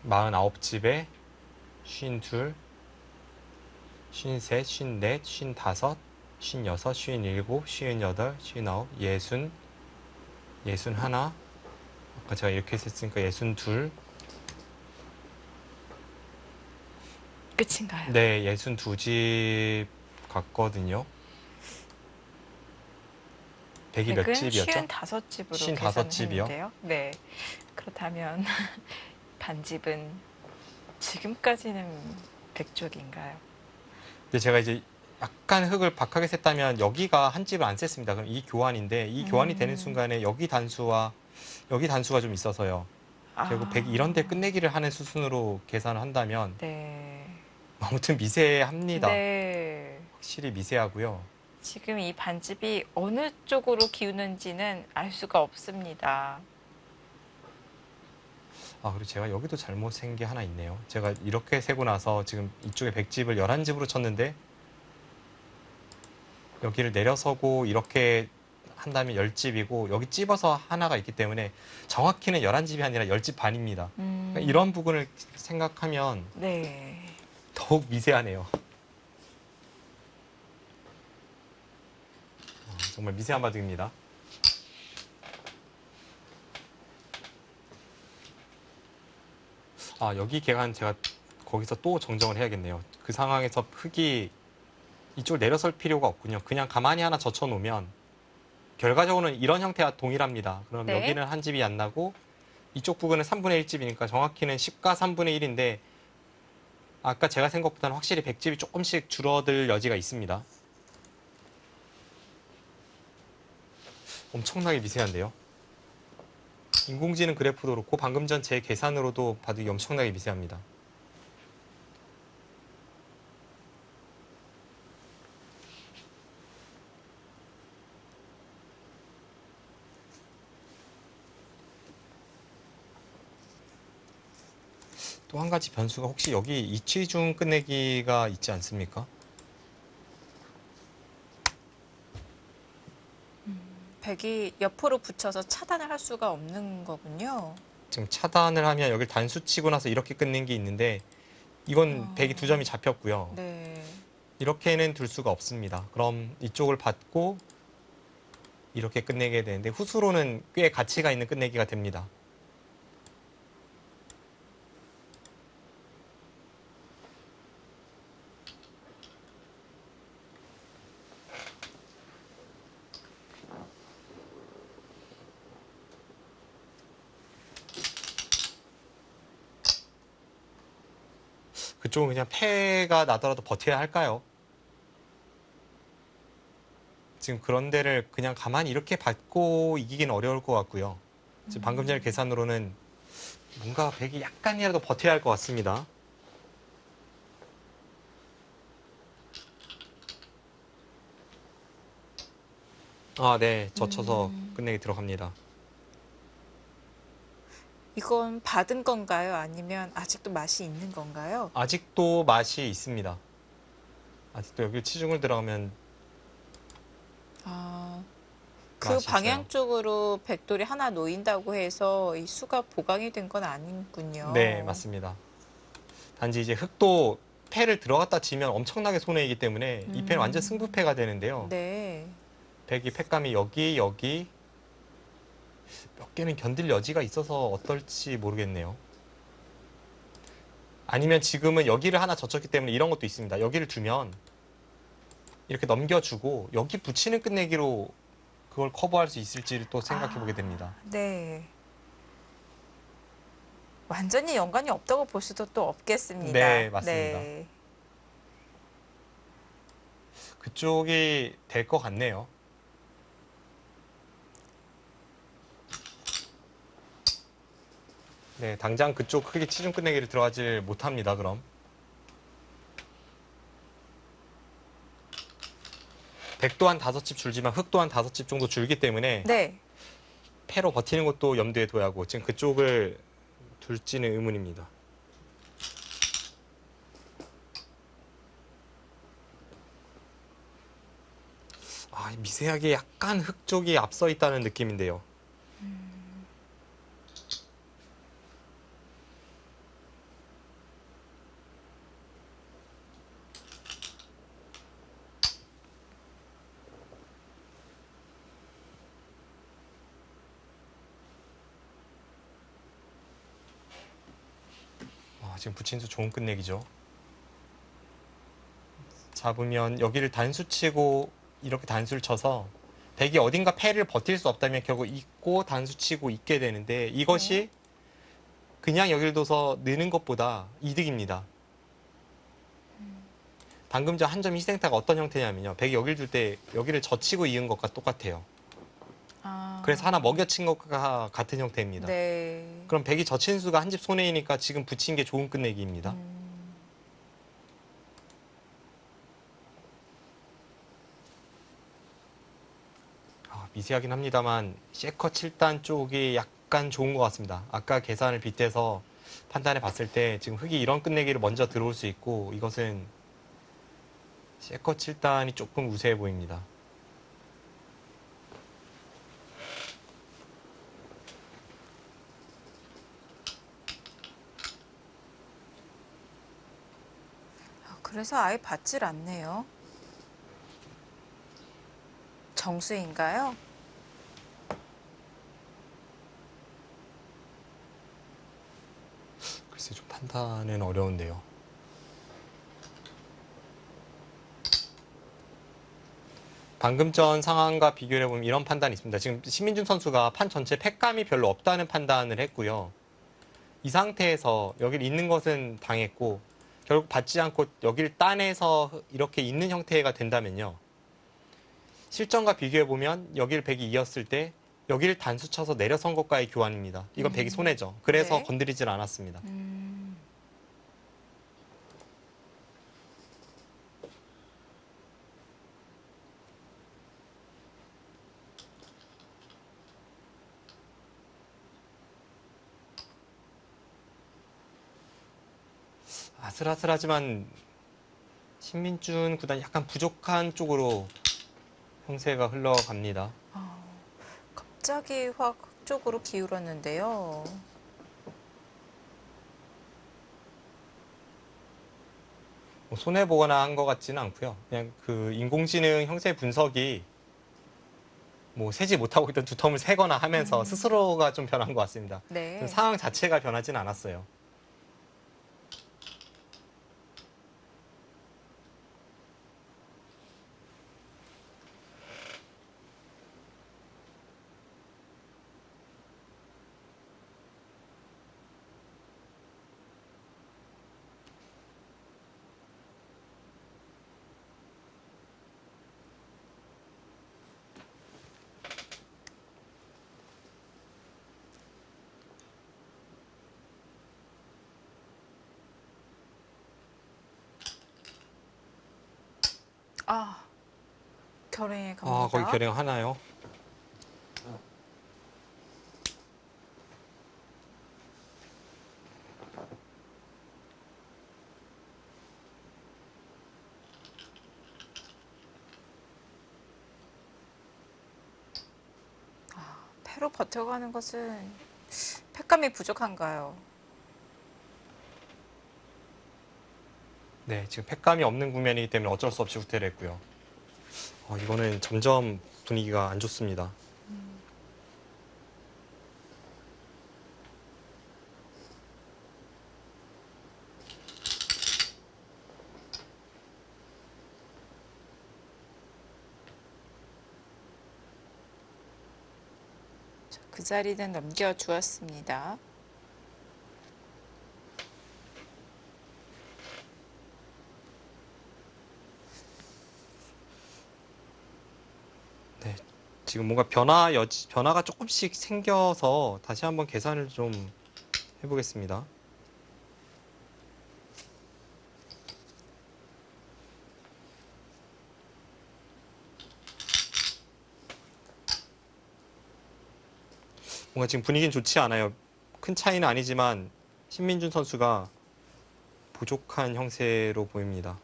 49집에 52, 53, 54, 55, 56, 57, 58, 59, 60, 61, 아까 제가 이렇게 했으니까 62, 끝인가요? 네, 62집 같거든요. 100이 몇 집이었죠? 55집으로 55집이요? 계산했는데요. 네. 그렇다면 반집은 지금까지는 100쪽인가요? 근데 제가 이제 약간 흙을 박하게 셌다면 여기가 한 집을 안 셌습니다. 그럼 이 교환인데 이 교환이 되는 순간에 여기 단수가 좀 있어서요. 결국 100 이런 데 끝내기를 하는 수순으로 계산을 한다면 네. 아무튼 미세합니다. 네. 확실히 미세하고요. 지금 이 반집이 어느 쪽으로 기우는지는 알 수가 없습니다. 아, 그리고 제가 여기도 잘못 센 게 하나 있네요. 제가 이렇게 세고 나서 지금 이쪽에 100집을 11집으로 쳤는데 여기를 내려서고 이렇게 한다면 10집이고 여기 찝어서 하나가 있기 때문에 정확히는 11집이 아니라 10집 반입니다. 그러니까 이런 부분을 생각하면 네. 더욱 미세하네요. 정말 미세한 바둑입니다. 아, 여기 계간 제가 거기서 또 정정을 해야겠네요. 그 상황에서 흙이 이쪽을 내려설 필요가 없군요. 그냥 가만히 하나 젖혀 놓으면 결과적으로는 이런 형태와 동일합니다. 그럼 네. 여기는 한 집이 안 나고 이쪽 부분은 3분의 1집이니까 정확히는 10과 3분의 1인데 아까 제가 생각 것보다는 확실히 100집이 조금씩 줄어들 여지가 있습니다. 엄청나게 미세한데요. 인공지능 그래프도 그렇고 방금 전 제 계산으로도 바둑이 엄청나게 미세합니다. 또 한 가지 변수가 혹시 여기 이치중 끝내기가 있지 않습니까? 백이 옆으로 붙여서 차단을 할 수가 없는 거군요. 지금 차단을 하면 여기를 단수 치고 나서 이렇게 끝낸 게 있는데 이건 백이 두 점이 잡혔고요. 네. 이렇게는 둘 수가 없습니다. 그럼 이쪽을 받고 이렇게 끝내게 되는데 후수로는 꽤 가치가 있는 끝내기가 됩니다. 그쪽은 그냥 패가 나더라도 버텨야 할까요? 지금 그런 데를 그냥 가만히 이렇게 받고 이기기는 어려울 것 같고요. 지금 방금 전에 계산으로는 뭔가 백이 약간이라도 버텨야 할 것 같습니다. 아, 네. 젖혀서 끝내기 들어갑니다. 이건 받은 건가요? 아니면 아직도 맛이 있는 건가요? 아직도 맛이 있습니다. 아직도 여기 치중을 들어가면 그 맛이 방향 있어요. 쪽으로 백돌이 하나 놓인다고 해서 이 수가 보강이 된 건 아니군요. 네, 맞습니다. 단지 이제 흑도 패를 들어갔다 지면 엄청나게 손해이기 때문에 이 패는 완전 승부패가 되는데요. 네. 백이 패감이 여기 몇 개는 견딜 여지가 있어서 어떨지 모르겠네요. 아니면 지금은 여기를 하나 젖혔기 때문에 이런 것도 있습니다. 여기를 두면 이렇게 넘겨주고 여기 붙이는 끝내기로 그걸 커버할 수 있을지를 또 생각해 보게 됩니다. 네. 완전히 연관이 없다고 볼 수도 또 없겠습니다. 네, 맞습니다. 네. 그쪽이 될 것 같네요. 네, 당장 그쪽 크게 치중 끝내기를 들어가질 못합니다. 그럼 백 또한 5집 줄지만 흑 또한 5집 정도 줄기 때문에 네. 패로 버티는 것도 염두에 둬야 하고 지금 그쪽을 둘지는 의문입니다. 아, 미세하게 약간 흑 쪽이 앞서 있다는 느낌인데요. 지금 부친수 좋은 끝내기죠. 잡으면 여기를 단수 치고 이렇게 단수를 쳐서 백이 어딘가 패를 버틸 수 없다면 결국 잊고 단수 치고 있게 되는데 이것이 그냥 여기를 둬서 느는 것보다 이득입니다. 방금 전 한 점 희생타가 어떤 형태냐면요. 백이 여기를 둘 때 여기를 젖히고 이은 것과 똑같아요. 아. 그래서 하나 먹여친 것과 같은 형태입니다. 네. 그럼 백이 젖힌 수가 한 집 손해이니까 지금 붙인 게 좋은 끝내기입니다. 미세하긴 합니다만 셰커 7단 쪽이 약간 좋은 것 같습니다. 아까 계산을 빗대서 판단해 봤을 때 지금 흑이 이런 끝내기를 먼저 들어올 수 있고 이것은 셰커 7단이 조금 우세해 보입니다. 그래서 아예 받질 않네요. 정수인가요? 글쎄 좀 판단은 어려운데요. 방금 전 상황과 비교를 해보면 이런 판단이 있습니다. 지금 신민준 선수가 판 전체 팩감이 별로 없다는 판단을 했고요. 이 상태에서 여기를 있는 것은 당했고 결국 받지 않고 여기를 따내서 이렇게 있는 형태가 된다면요. 실전과 비교해보면 여기를 백이 이었을 때 여기를 단수 쳐서 내려선 것과의 교환입니다. 이건 백이 손해죠. 그래서 네. 건드리질 않았습니다. 아슬아슬하지만 신민준 구단이 약간 부족한 쪽으로 형세가 흘러갑니다. 갑자기 확 쪽으로 기울었는데요. 뭐 손해보거나 한 것 같지는 않고요. 그냥 그 인공지능 형세 분석이 뭐 세지 못하고 있던 두 텀을 세거나 하면서 스스로가 좀 변한 것 같습니다. 네. 상황 자체가 변하진 않았어요. 결행에 갑니다. 거기 결행 하나요? 패로 버텨가는 것은 팩감이 부족한가요? 네, 지금 팩감이 없는 국면이기 때문에 어쩔 수 없이 후퇴를 했고요. 이거는 점점 분위기가 안 좋습니다. 그 자리는 넘겨주었습니다. 지금 뭔가 변화가 조금씩 생겨서 다시 한번 계산을 좀 해보겠습니다. 뭔가 지금 분위기는 좋지 않아요. 큰 차이는 아니지만 신민준 선수가 부족한 형세로 보입니다.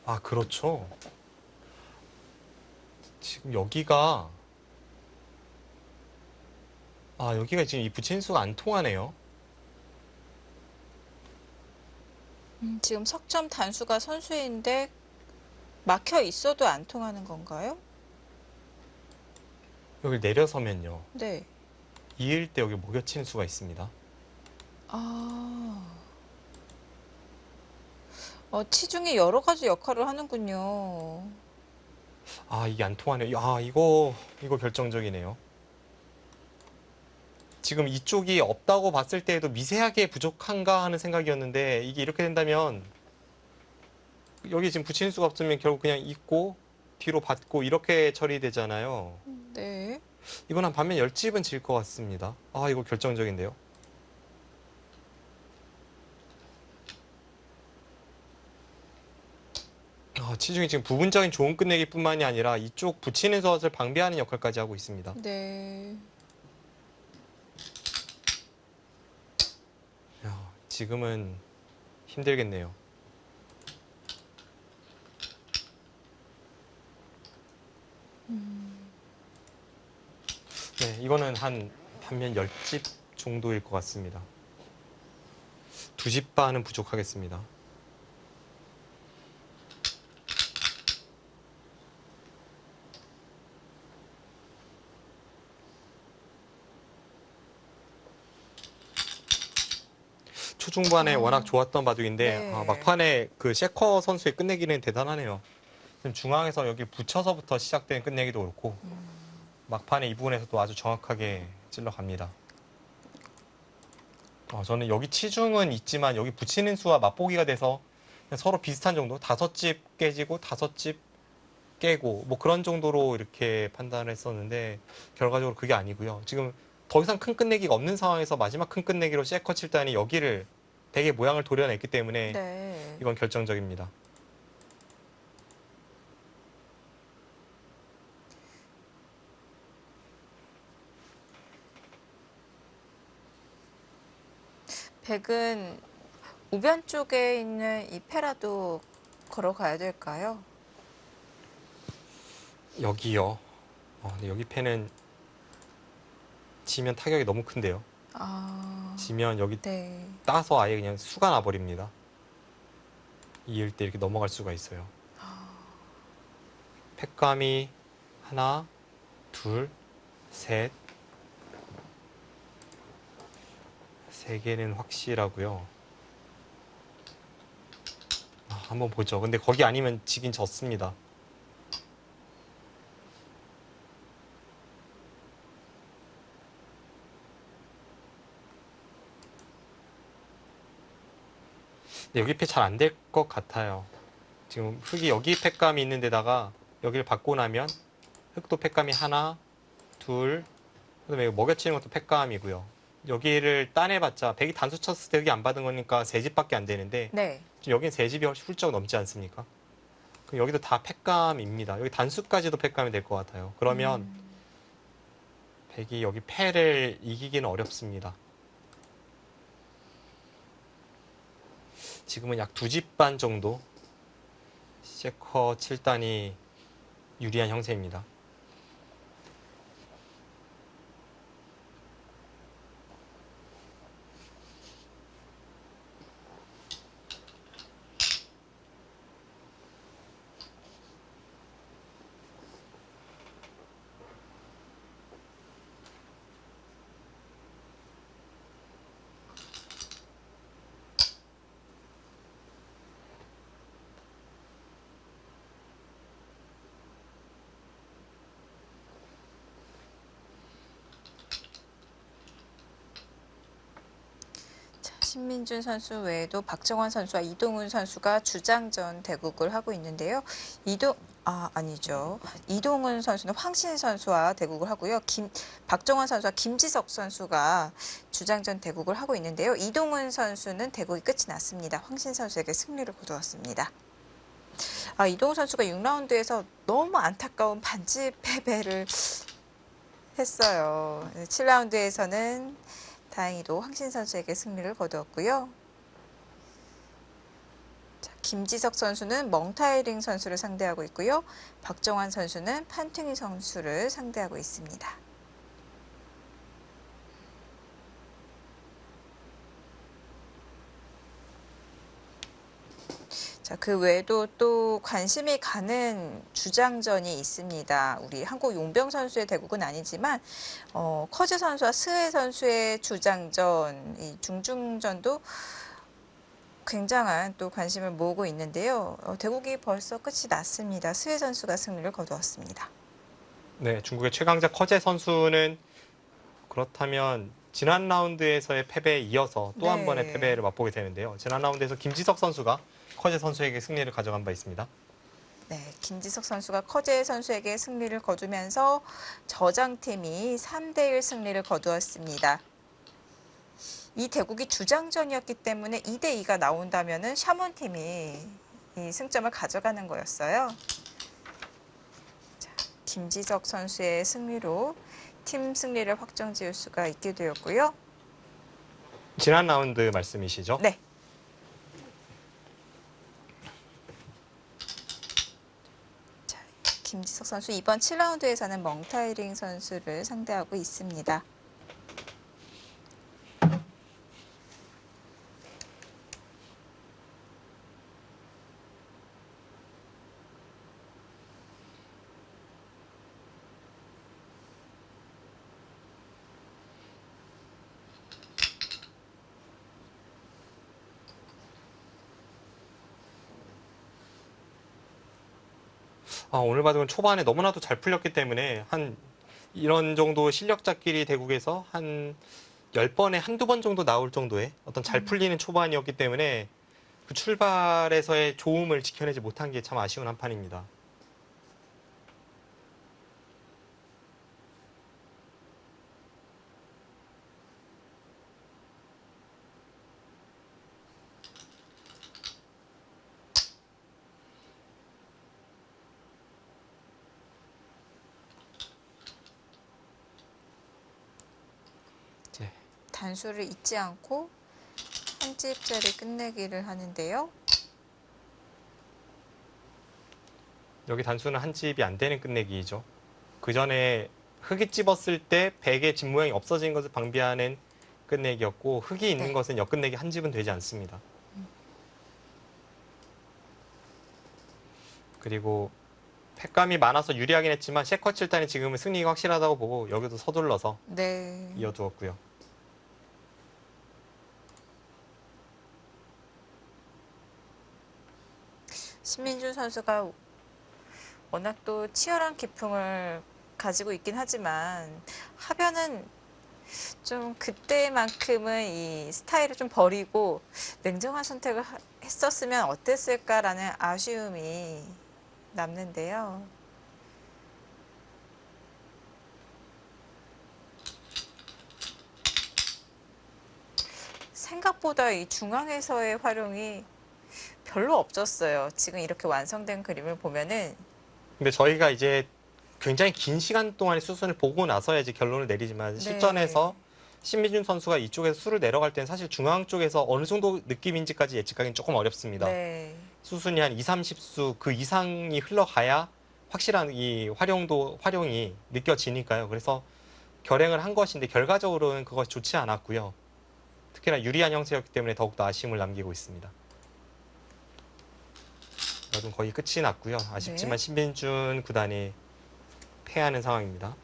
아, 그렇죠. 지금 여기가 지금 이 부친수가 안 통하네요. 지금 석점 단수가 선수인데 막혀 있어도 안 통하는 건가요? 여기 내려서면요. 네. 이을 때 여기 목여치는 수가 있습니다. 아, 치중이 여러 가지 역할을 하는군요. 아, 이게 안 통하네요. 아, 이거 결정적이네요. 지금 이쪽이 없다고 봤을 때에도 미세하게 부족한가 하는 생각이었는데 이게 이렇게 된다면 여기 지금 붙이는 수가 없으면 결국 그냥 있고 뒤로 받고 이렇게 처리되잖아요. 네. 이건 한 반면 10집은 질 것 같습니다. 아, 이거 결정적인데요. 치중이 지금 부분적인 좋은 끝내기뿐만이 아니라 이쪽 붙이는 것을 방비하는 역할까지 하고 있습니다. 네. 지금은 힘들겠네요. 네, 이거는 한 반면 10집 정도일 것 같습니다. 2집 반은 부족하겠습니다. 초중반에 워낙 좋았던 바둑인데 네. 막판에 그 셰커 선수의 끝내기는 대단하네요. 지금 중앙에서 여기 붙여서부터 시작된 끝내기도 그렇고 막판에 이 부분에서도 아주 정확하게 찔러갑니다. 저는 여기 치중은 있지만 여기 붙이는 수와 맞보기가 돼서 서로 비슷한 정도, 5집 깨지고 5집 깨고 뭐 그런 정도로 이렇게 판단을 했었는데 결과적으로 그게 아니고요. 지금 더 이상 큰 끝내기가 없는 상황에서 마지막 큰 끝내기로 셰커 7단이 여기를 백의 모양을 도려냈기 때문에 네. 이건 결정적입니다. 백은 우변 쪽에 있는 이 페라도 걸어가야 될까요? 여기요. 근데 여기 패는 지면 타격이 너무 큰데요. 지면 여기 네. 따서 아예 그냥 수가 나버립니다. 이을 때 이렇게 넘어갈 수가 있어요. 팩감이 하나, 둘, 셋, 3개는 확실하고요. 한번 보죠. 근데 거기 아니면 지긴 졌습니다. 근데 여기 패 잘 안 될 것 같아요. 지금 흙이 여기 팩감이 있는 데다가 여기를 받고 나면 흙도 팩감이 하나, 둘, 그다음에 이거 먹여치는 것도 팩감이고요. 여기를 따내봤자 100이 단수 쳤을 때 여기 안 받은 거니까 3집밖에 안 되는데 네. 여기는 3집이 훌쩍 넘지 않습니까? 그럼 여기도 다 팩감입니다. 여기 단수까지도 팩감이 될 것 같아요. 그러면 100이 여기 패를 이기기는 어렵습니다. 지금은 약 2집 반 정도 셰커 7단이 유리한 형세입니다. 신민준 선수 외에도 박정환 선수와 이동훈 선수가 주장전 대국을 하고 있는데요. 아니죠. 이동훈 선수는 황신 선수와 대국을 하고요. 박정환 선수와 김지석 선수가 주장전 대국을 하고 있는데요. 이동훈 선수는 대국이 끝이 났습니다. 황신 선수에게 승리를 거두었습니다. 이동훈 선수가 6라운드에서 너무 안타까운 반지 패배를 했어요. 7라운드에서는 다행히도 황신 선수에게 승리를 거두었고요. 자, 김지석 선수는 멍타이링 선수를 상대하고 있고요. 박정환 선수는 판팅이 선수를 상대하고 있습니다. 자, 그 외에도 또 관심이 가는 주장전이 있습니다. 우리 한국 용병 선수의 대국은 아니지만 커즈 선수와 스웨 선수의 주장전, 이 중중전도 굉장한 또 관심을 모으고 있는데요. 대국이 벌써 끝이 났습니다. 스웨 선수가 승리를 거두었습니다. 네, 중국의 최강자 커제 선수는 그렇다면 지난 라운드에서의 패배에 이어서 또 한 네. 번의 패배를 맛보게 되는데요. 지난 라운드에서 김지석 선수가 커제 선수에게 승리를 가져간 바 있습니다. 네, 김지석 선수가 커제 선수에게 승리를 거두면서 저장팀이 3대1 승리를 거두었습니다. 이 대국이 주장전이었기 때문에 2대2가 나온다면은 샤먼팀이 이 승점을 가져가는 거였어요. 자, 김지석 선수의 승리로 팀 승리를 확정 지을 수가 있게 되었고요. 지난 라운드 말씀이시죠? 네. 자, 김지석 선수 이번 7라운드에서는 멍타이링 선수를 상대하고 있습니다. 오늘 바둑은 초반에 너무나도 잘 풀렸기 때문에 이런 정도 실력자끼리 대국에서 한 10번에 한두 번 정도 나올 정도의 어떤 잘 풀리는 초반이었기 때문에 그 출발에서의 좋음을 지켜내지 못한 게 참 아쉬운 한판입니다. 네. 단수를 잊지 않고 한 집짜리 끝내기를 하는데요. 여기 단수는 한 집이 안 되는 끝내기이죠. 그 전에 흙이 찝었을 때 백의 집 모양이 없어진 것을 방비하는 끝내기였고 흙이 있는 네. 것은 역끝내기 한 집은 되지 않습니다. 그리고 팩감이 많아서 유리하긴 했지만 셰커 7단이 지금은 승리가 확실하다고 보고 여기도 서둘러서 네. 이어두었고요. 신민준 선수가 워낙 또 치열한 기풍을 가지고 있긴 하지만 하변은 좀 그때만큼은 이 스타일을 좀 버리고 냉정한 선택을 했었으면 어땠을까라는 아쉬움이 남는데요. 생각보다 이 중앙에서의 활용이 별로 없었어요. 지금 이렇게 완성된 그림을 보면은. 근데 저희가 이제 굉장히 긴 시간 동안의 수순을 보고 나서야 이제 결론을 내리지만 실전에서 신민준 선수가 이쪽에서 수를 내려갈 때는 사실 중앙 쪽에서 어느 정도 느낌인지까지 예측하기는 조금 어렵습니다. 네. 수순이 한 2, 30수 그 이상이 흘러가야 확실한 이 활용이 느껴지니까요. 그래서 결행을 한 것인데 결과적으로는 그것이 좋지 않았고요. 특히나 유리한 형세였기 때문에 더욱더 아쉬움을 남기고 있습니다. 여튼 거의 끝이 났고요. 아쉽지만 네. 신민준 구단이 패하는 상황입니다.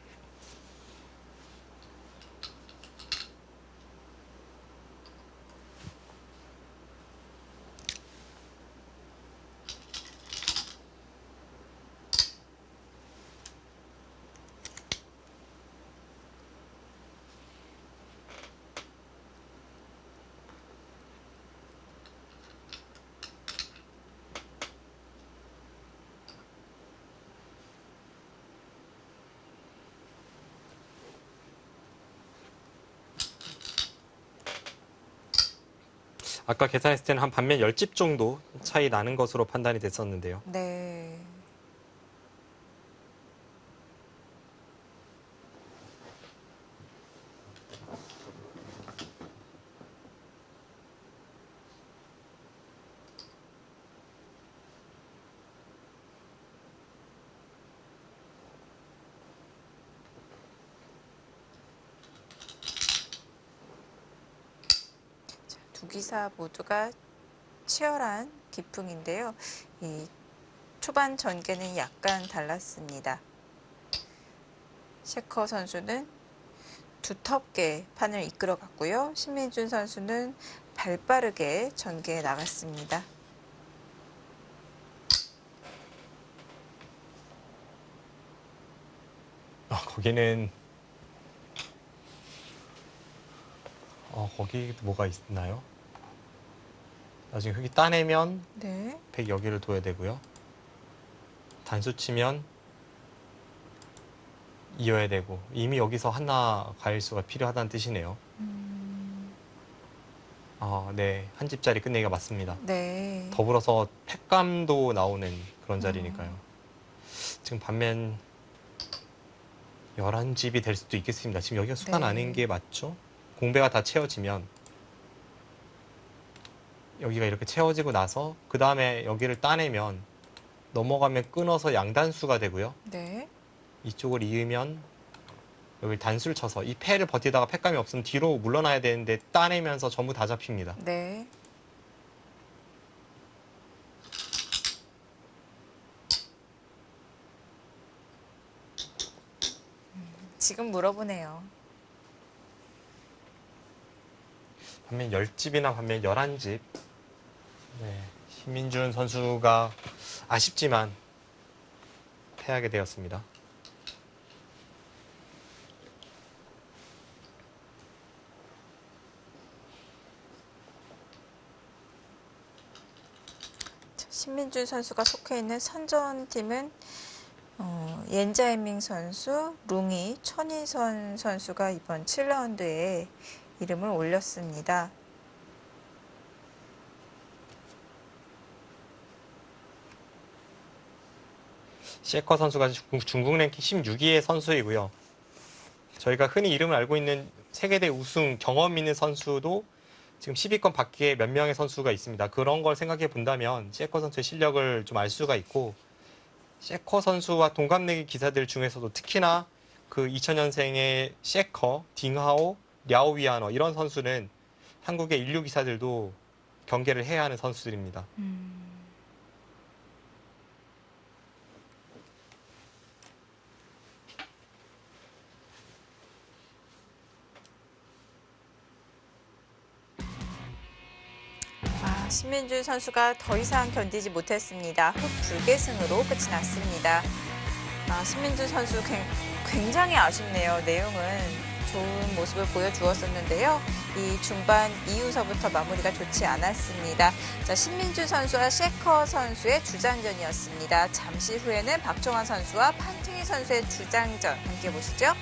아까 계산했을 때는 한 반면 10집 정도 차이 나는 것으로 판단이 됐었는데요. 네. 두 기사 모두가 치열한 기풍인데요. 이 초반 전개는 약간 달랐습니다. 셰커 선수는 두텁게 판을 이끌어갔고요. 신민준 선수는 발빠르게 전개에 나갔습니다. 거기는 거기 뭐가 있나요? 나중에 흙이 따내면 네. 100 여기를 둬야 되고요. 단수 치면 이어야 되고 이미 여기서 하나 과일수가 필요하다는 뜻이네요. 네. 한 집짜리 끝내기가 맞습니다. 네. 더불어서 팩감도 나오는 그런 자리니까요. 지금 반면 11집이 될 수도 있겠습니다. 지금 여기가 수가 네. 나는 게 맞죠? 공배가 다 채워지면 여기가 이렇게 채워지고 나서 그 다음에 여기를 따내면 넘어가면 끊어서 양단수가 되고요. 네. 이쪽을 이으면 여기 단수를 쳐서 이 패를 버티다가 팩감이 없으면 뒤로 물러나야 되는데 따내면서 전부 다 잡힙니다. 네. 지금 물어보네요. 반면 10집이나 반면 11집. 네, 신민준 선수가 아쉽지만 패하게 되었습니다. 신민준 선수가 속해 있는 선전팀은 옌자이밍 선수, 룽이, 천인선 선수가 이번 7라운드에 이름을 올렸습니다. 셰커 선수가 중국 랭킹 16위의 선수이고요. 저희가 흔히 이름을 알고 있는 세계대 우승 경험 있는 선수도 지금 10위권 밖에 몇 명의 선수가 있습니다. 그런 걸 생각해 본다면 셰커 선수의 실력을 좀 알 수가 있고 셰커 선수와 동갑내기 기사들 중에서도 특히나 그 2000년생의 셰커, 딩하오, 랴오위아너 이런 선수는 한국의 인류 기사들도 경계를 해야 하는 선수들입니다. 신민준 선수가 더 이상 견디지 못했습니다. 흑 불계승으로 끝이 났습니다. 신민준 선수 굉장히 아쉽네요. 내용은 좋은 모습을 보여주었었는데요. 이 중반 이후서부터 마무리가 좋지 않았습니다. 자, 신민준 선수와 셰커 선수의 주장전이었습니다. 잠시 후에는 박정환 선수와 판팅이 선수의 주장전 함께 보시죠.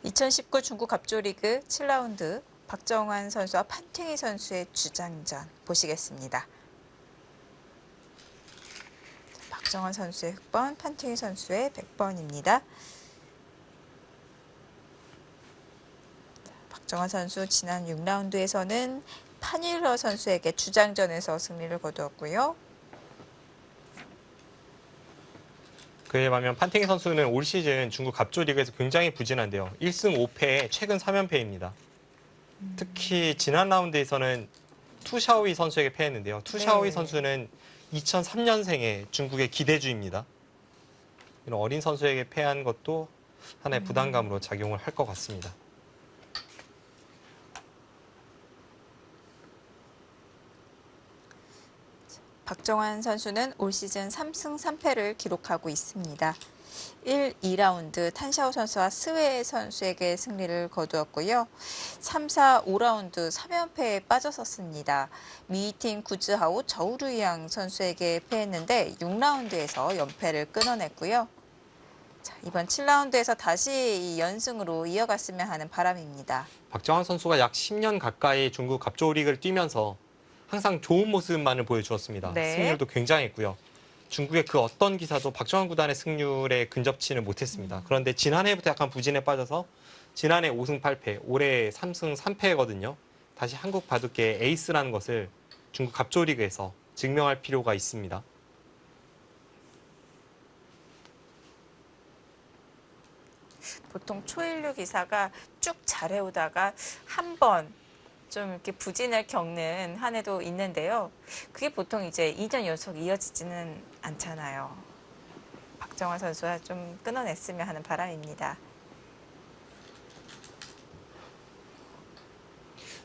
(2019) 중국 갑조리그 7라운드 박정환 선수와 판팅이 선수의 주장전 보시겠습니다. 박정환 선수의 흑번, 판팅이 선수의 100번입니다. 박정환 선수 지난 6라운드에서는 판일러 선수에게 주장전에서 승리를 거두었고요. 그에 반면 판팅이 선수는 올 시즌 중국 갑조 리그에서 굉장히 부진한데요. 1승 5패에 최근 3연패입니다. 특히 지난 라운드에서는 투샤오이 선수에게 패했는데요. 투샤오이 네. 선수는 2003년생의 중국의 기대주입니다. 이런 어린 선수에게 패한 것도 하나의 부담감으로 작용을 할 것 같습니다. 박정환 선수는 올 시즌 3승 3패를 기록하고 있습니다. 1, 2라운드 탄샤오 선수와 스웨 선수에게 승리를 거두었고요. 3, 4, 5라운드 3연패에 빠졌었습니다. 미이팅 구즈하오 저우루양 선수에게 패했는데 6라운드에서 연패를 끊어냈고요. 자, 이번 7라운드에서 다시 이 연승으로 이어갔으면 하는 바람입니다. 박정환 선수가 약 10년 가까이 중국 갑조 리그를 뛰면서 항상 좋은 모습만을 보여주었습니다. 네. 승률도 굉장했고요. 중국의 그 어떤 기사도 박정환 구단의 승률에 근접치는 못했습니다. 그런데 지난해부터 약간 부진에 빠져서 지난해 5승 8패, 올해 3승 3패거든요. 다시 한국 바둑계의 에이스라는 것을 중국 갑조 리그에서 증명할 필요가 있습니다. 보통 초일류 기사가 쭉 잘해오다가 한 번 좀 이렇게 부진을 겪는 한 해도 있는데요. 그게 보통 이제 2년 연속 이어지지는 않잖아요. 박정환 선수가 좀 끊어냈으면 하는 바람입니다.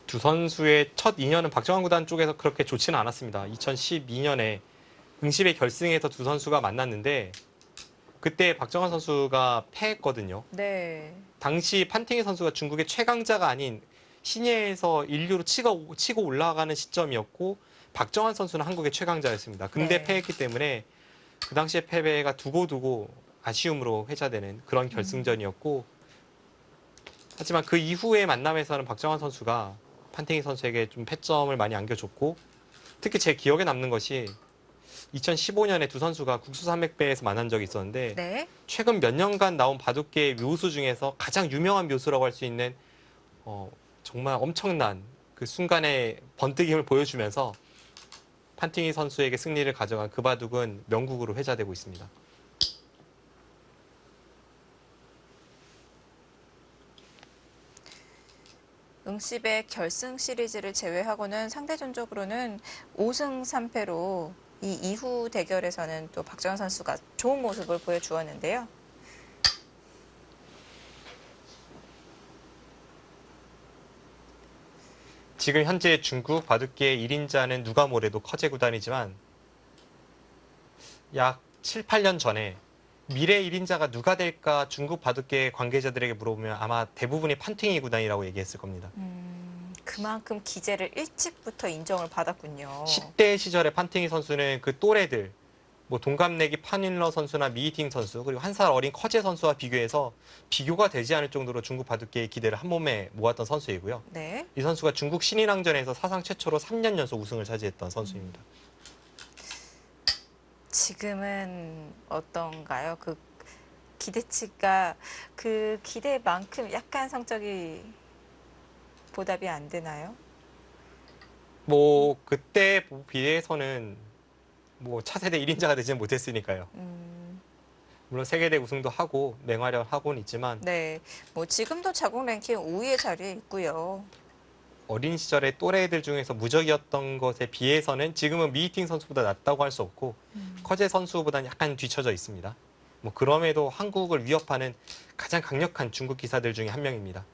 두 선수의 첫 인연은 박정환 구단 쪽에서 그렇게 좋지는 않았습니다. 2012년에 응시배 결승에서 두 선수가 만났는데 그때 박정환 선수가 패했거든요. 네. 당시 판팅이 선수가 중국의 최강자가 아닌 신예에서 인류로 치고 올라가는 시점이었고 박정환 선수는 한국의 최강자였습니다. 근데 네. 패했기 때문에 그 당시의 패배가 두고두고 아쉬움으로 회자되는 그런 결승전이었고 하지만 그 이후의 만남에서는 박정환 선수가 판팅이 선수에게 좀 패점을 많이 안겨줬고 특히 제 기억에 남는 것이 2015년에 두 선수가 국수산맥배에서 만난 적이 있었는데 네. 최근 몇 년간 나온 바둑계의 묘수 중에서 가장 유명한 묘수라고 할 수 있는 정말 엄청난 그 순간의 번뜩임을 보여주면서 판팅이 선수에게 승리를 가져간 그 바둑은 명국으로 회자되고 있습니다. 응시배 결승 시리즈를 제외하고는 상대 전적으로는 5승 3패로 이 이후 대결에서는 또 박정환 선수가 좋은 모습을 보여주었는데요. 지금 현재 중국 바둑계의 1인자는 누가 뭐래도 커제 구단이지만 약 7, 8년 전에 미래 1인자가 누가 될까 중국 바둑계 관계자들에게 물어보면 아마 대부분이 판팅이 구단이라고 얘기했을 겁니다. 그만큼 기재를 일찍부터 인정을 받았군요. 10대 시절의 판팅이 선수는 그 또래들, 뭐 동갑내기 판일러 선수나 미이팅 선수, 그리고 한 살 어린 커제 선수와 비교해서 비교가 되지 않을 정도로 중국 바둑계의 기대를 한 몸에 모았던 선수이고요. 네. 이 선수가 중국 신인왕전에서 사상 최초로 3년 연속 우승을 차지했던 선수입니다. 지금은 어떤가요? 그 기대치가 그 기대만큼 약간 성적이 보답이 안 되나요? 뭐 그때 비해서는 뭐 차세대 1인자가 되지는 못했으니까요. 물론 세계대 우승도 하고 맹활약하고는 있지만 네. 뭐 지금도 자국 랭킹 5위의 자리에 있고요. 어린 시절에 또래들 중에서 무적이었던 것에 비해서는 지금은 미이팅 선수보다 낫다고 할 수 없고 커제 선수보다는 약간 뒤처져 있습니다. 뭐 그럼에도 한국을 위협하는 가장 강력한 중국 기사들 중에 한 명입니다.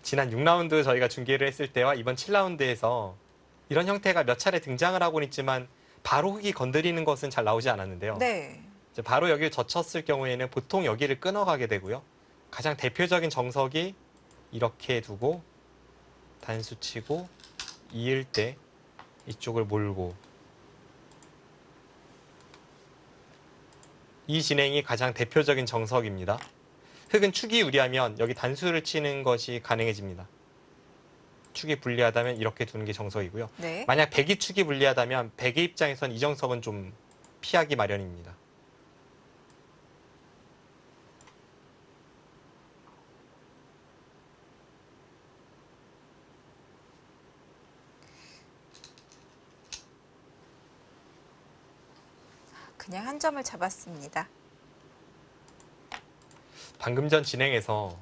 지난 6라운드 저희가 중계를 했을 때와 이번 7라운드에서 이런 형태가 몇 차례 등장을 하고는 있지만 바로 흙이 건드리는 것은 잘 나오지 않았는데요. 네. 이제 바로 여기를 젖혔을 경우에는 보통 여기를 끊어가게 되고요. 가장 대표적인 정석이 이렇게 두고 단수 치고 이을 때 이쪽을 몰고 이 진행이 가장 대표적인 정석입니다. 흙은 축이 유리하면 여기 단수를 치는 것이 가능해집니다. 축이 불리하다면 이렇게 두는 게 정석이고요. 네. 만약 백이 축이 불리하다면 백의 입장에선 이 정석은 좀 피하기 마련입니다. 그냥 한 점을 잡았습니다. 방금 전 진행에서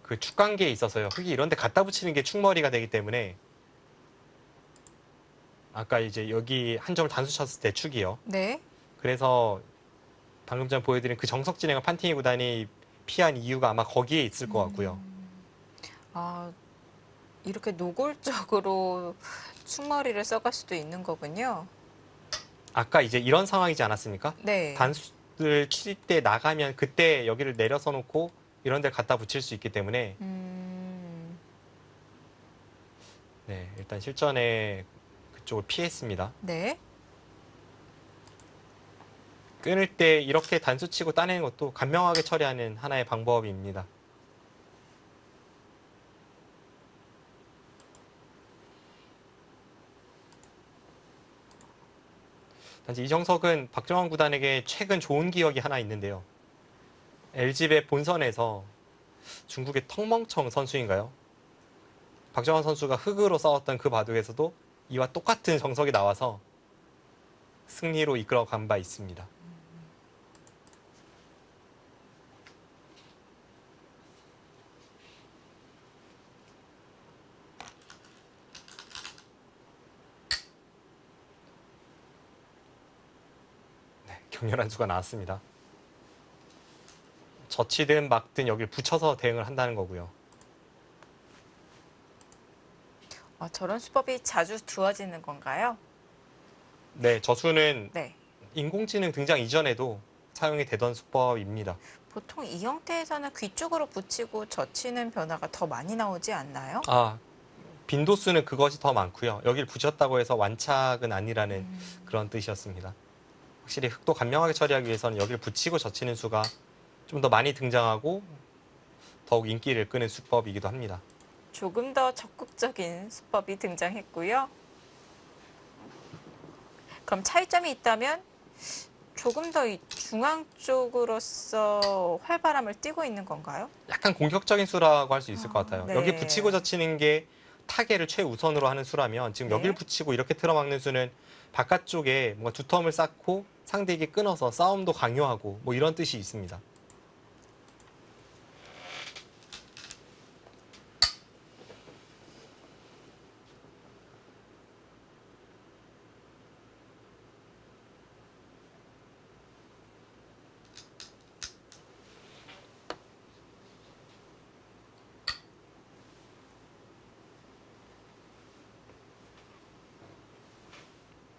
그 축관계에 있어서요. 흙이 이런 데 갖다 붙이는 게 축머리가 되기 때문에 아까 이제 여기 한 점을 단수 쳤을 때 축이요. 네. 그래서 방금 전 보여드린 그 정석 진행을 판팅이 구단이 피한 이유가 아마 거기에 있을 것 같고요. 아, 이렇게 노골적으로 충머리를 써갈 수도 있는 거군요. 아까 이제 이런 상황이지 않았습니까? 네. 단수를 칠 때 나가면 그때 여기를 내려서 놓고 이런 데 갖다 붙일 수 있기 때문에 네, 일단 실전에 그쪽을 피했습니다. 네. 끊을 때 이렇게 단수 치고 따내는 것도 간명하게 처리하는 하나의 방법입니다. 단지 이정석은 박정환 구단에게 최근 좋은 기억이 하나 있는데요. LG배 본선에서 중국의 텅멍청 선수인가요? 박정환 선수가 흑으로 싸웠던 그 바둑에서도 이와 똑같은 정석이 나와서 승리로 이끌어간 바 있습니다. 네, 격렬한 수가 나왔습니다. 젖히든 막든 여기를 붙여서 대응을 한다는 거고요. 저런 수법이 자주 두어지는 건가요? 네, 저수는 네. 인공지능 등장 이전에도 사용이 되던 수법입니다. 보통 이 형태에서는 귀 쪽으로 붙이고 젖히는 변화가 더 많이 나오지 않나요? 빈도수는 그것이 더 많고요. 여기를 붙였다고 해서 완착은 아니라는 그런 뜻이었습니다. 확실히 흑도 간명하게 처리하기 위해서는 여기를 붙이고 젖히는 수가 좀 더 많이 등장하고 더욱 인기를 끄는 수법이기도 합니다. 조금 더 적극적인 수법이 등장했고요. 그럼 차이점이 있다면 조금 더 이 중앙 쪽으로서 활발함을 띠고 있는 건가요? 약간 공격적인 수라고 할 수 있을 것 같아요. 네. 여기 붙이고 젖히는 게 타겟을 최우선으로 하는 수라면 지금 네. 여기를 붙이고 이렇게 틀어막는 수는 바깥쪽에 뭔가 두텀을 쌓고 상대에게 끊어서 싸움도 강요하고 뭐 이런 뜻이 있습니다.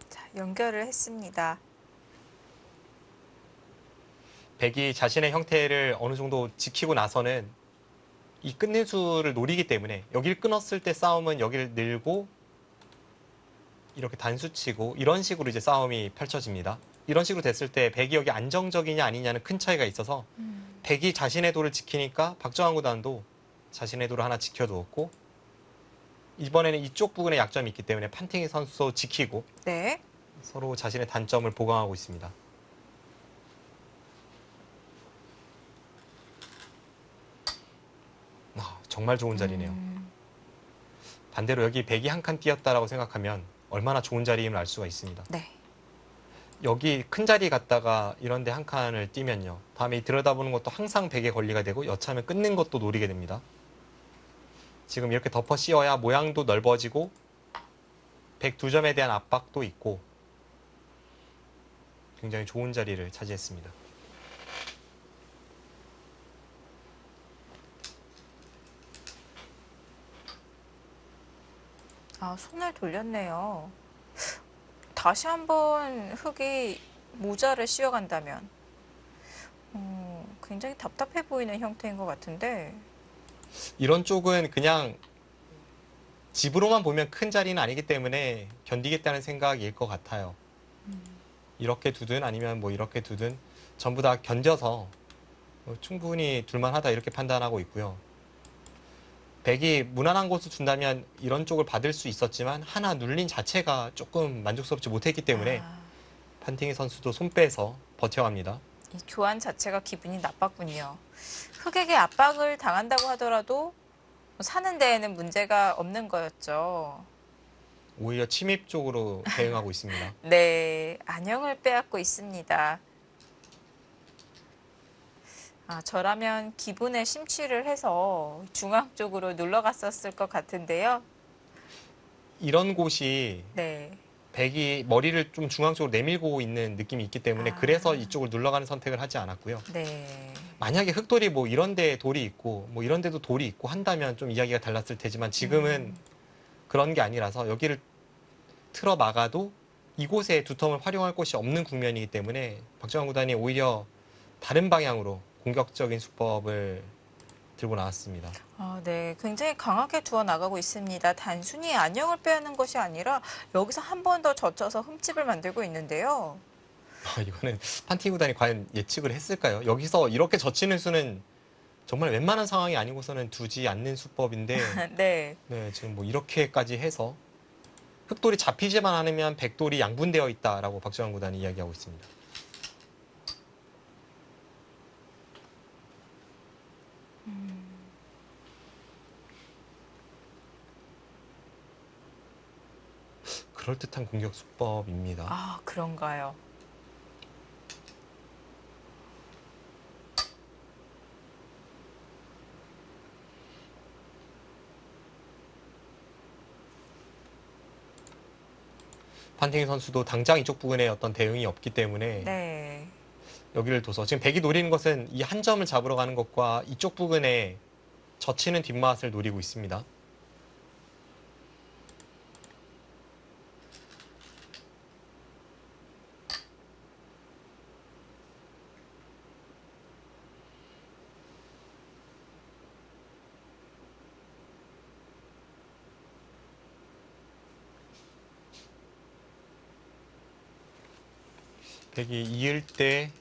자, 연결을 했습니다. 백이 자신의 형태를 어느 정도 지키고 나서는 이 끝낸 수를 노리기 때문에 여기를 끊었을 때 싸움은 여기를 늘고 이렇게 단수치고 이런 식으로 이제 싸움이 펼쳐집니다. 이런 식으로 됐을 때 백이 여기 안정적이냐 아니냐는 큰 차이가 있어서 백이 자신의 도를 지키니까 박정환 구단도 자신의 도를 하나 지켜두었고 이번에는 이쪽 부분에 약점이 있기 때문에 판팅이 선수도 지키고 네. 서로 자신의 단점을 보강하고 있습니다. 정말 좋은 자리네요. 반대로 여기 백이 한 칸 띄었다라고 생각하면 얼마나 좋은 자리임을 알 수가 있습니다. 네. 여기 큰 자리 갔다가 이런 데 한 칸을 띄면요. 다음에 들여다보는 것도 항상 백에 권리가 되고 여차하면 끊는 것도 노리게 됩니다. 지금 이렇게 덮어 씌워야 모양도 넓어지고 백 두 점에 대한 압박도 있고 굉장히 좋은 자리를 차지했습니다. 손을 돌렸네요. 다시 한번 흙이 모자를 씌워간다면 굉장히 답답해 보이는 형태인 것 같은데. 이런 쪽은 그냥 집으로만 보면 큰 자리는 아니기 때문에 견디겠다는 생각일 것 같아요. 이렇게 두든 아니면 뭐 이렇게 두든 전부 다 견뎌서 충분히 둘만하다 이렇게 판단하고 있고요. 백이 무난한 곳을 준다면 이런 쪽을 받을 수 있었지만 하나 눌린 자체가 조금 만족스럽지 못했기 때문에 판팅이 선수도 손 빼서 버텨갑니다. 이 교환 자체가 기분이 나빴군요. 흑에게 압박을 당한다고 하더라도 사는 데에는 문제가 없는 거였죠. 오히려 침입 쪽으로 대응하고 있습니다. 네, 안영을 빼앗고 있습니다. 저라면 기분에 심취를 해서 중앙 쪽으로 놀러 갔었을 것 같은데요. 이런 곳이 네. 백이 머리를 좀 중앙 쪽으로 내밀고 있는 느낌이 있기 때문에 그래서 이쪽을 눌러가는 선택을 하지 않았고요. 네. 만약에 흑돌이 뭐 이런 데 돌이 있고 뭐 이런 데도 돌이 있고 한다면 좀 이야기가 달랐을 테지만 지금은 그런 게 아니라서 여기를 틀어 막아도 이곳에 두텀을 활용할 곳이 없는 국면이기 때문에 박정환 구단이 오히려 다른 방향으로 공격적인 수법을 들고 나왔습니다. 네, 굉장히 강하게 두어 나가고 있습니다. 단순히 안녕을 빼앗는 것이 아니라 여기서 한 번 더 젖혀서 흠집을 만들고 있는데요. 이거는 판팅 구단이 과연 예측을 했을까요? 여기서 이렇게 젖히는 수는 정말 웬만한 상황이 아니고서는 두지 않는 수법인데 네. 네, 지금 뭐 이렇게까지 해서 흑돌이 잡히지만 않으면 백돌이 양분되어 있다라고 박정환 구단이 이야기하고 있습니다. 그럴듯한 공격 수법입니다. 그런가요? 판팅 선수도 당장 이쪽 부분에 어떤 대응이 없기 때문에 네. 여기를 둬서 지금 백이 노리는 것은 이 한 점을 잡으러 가는 것과 이쪽 부분에 젖히는 뒷맛을 노리고 있습니다. 백이 이을 때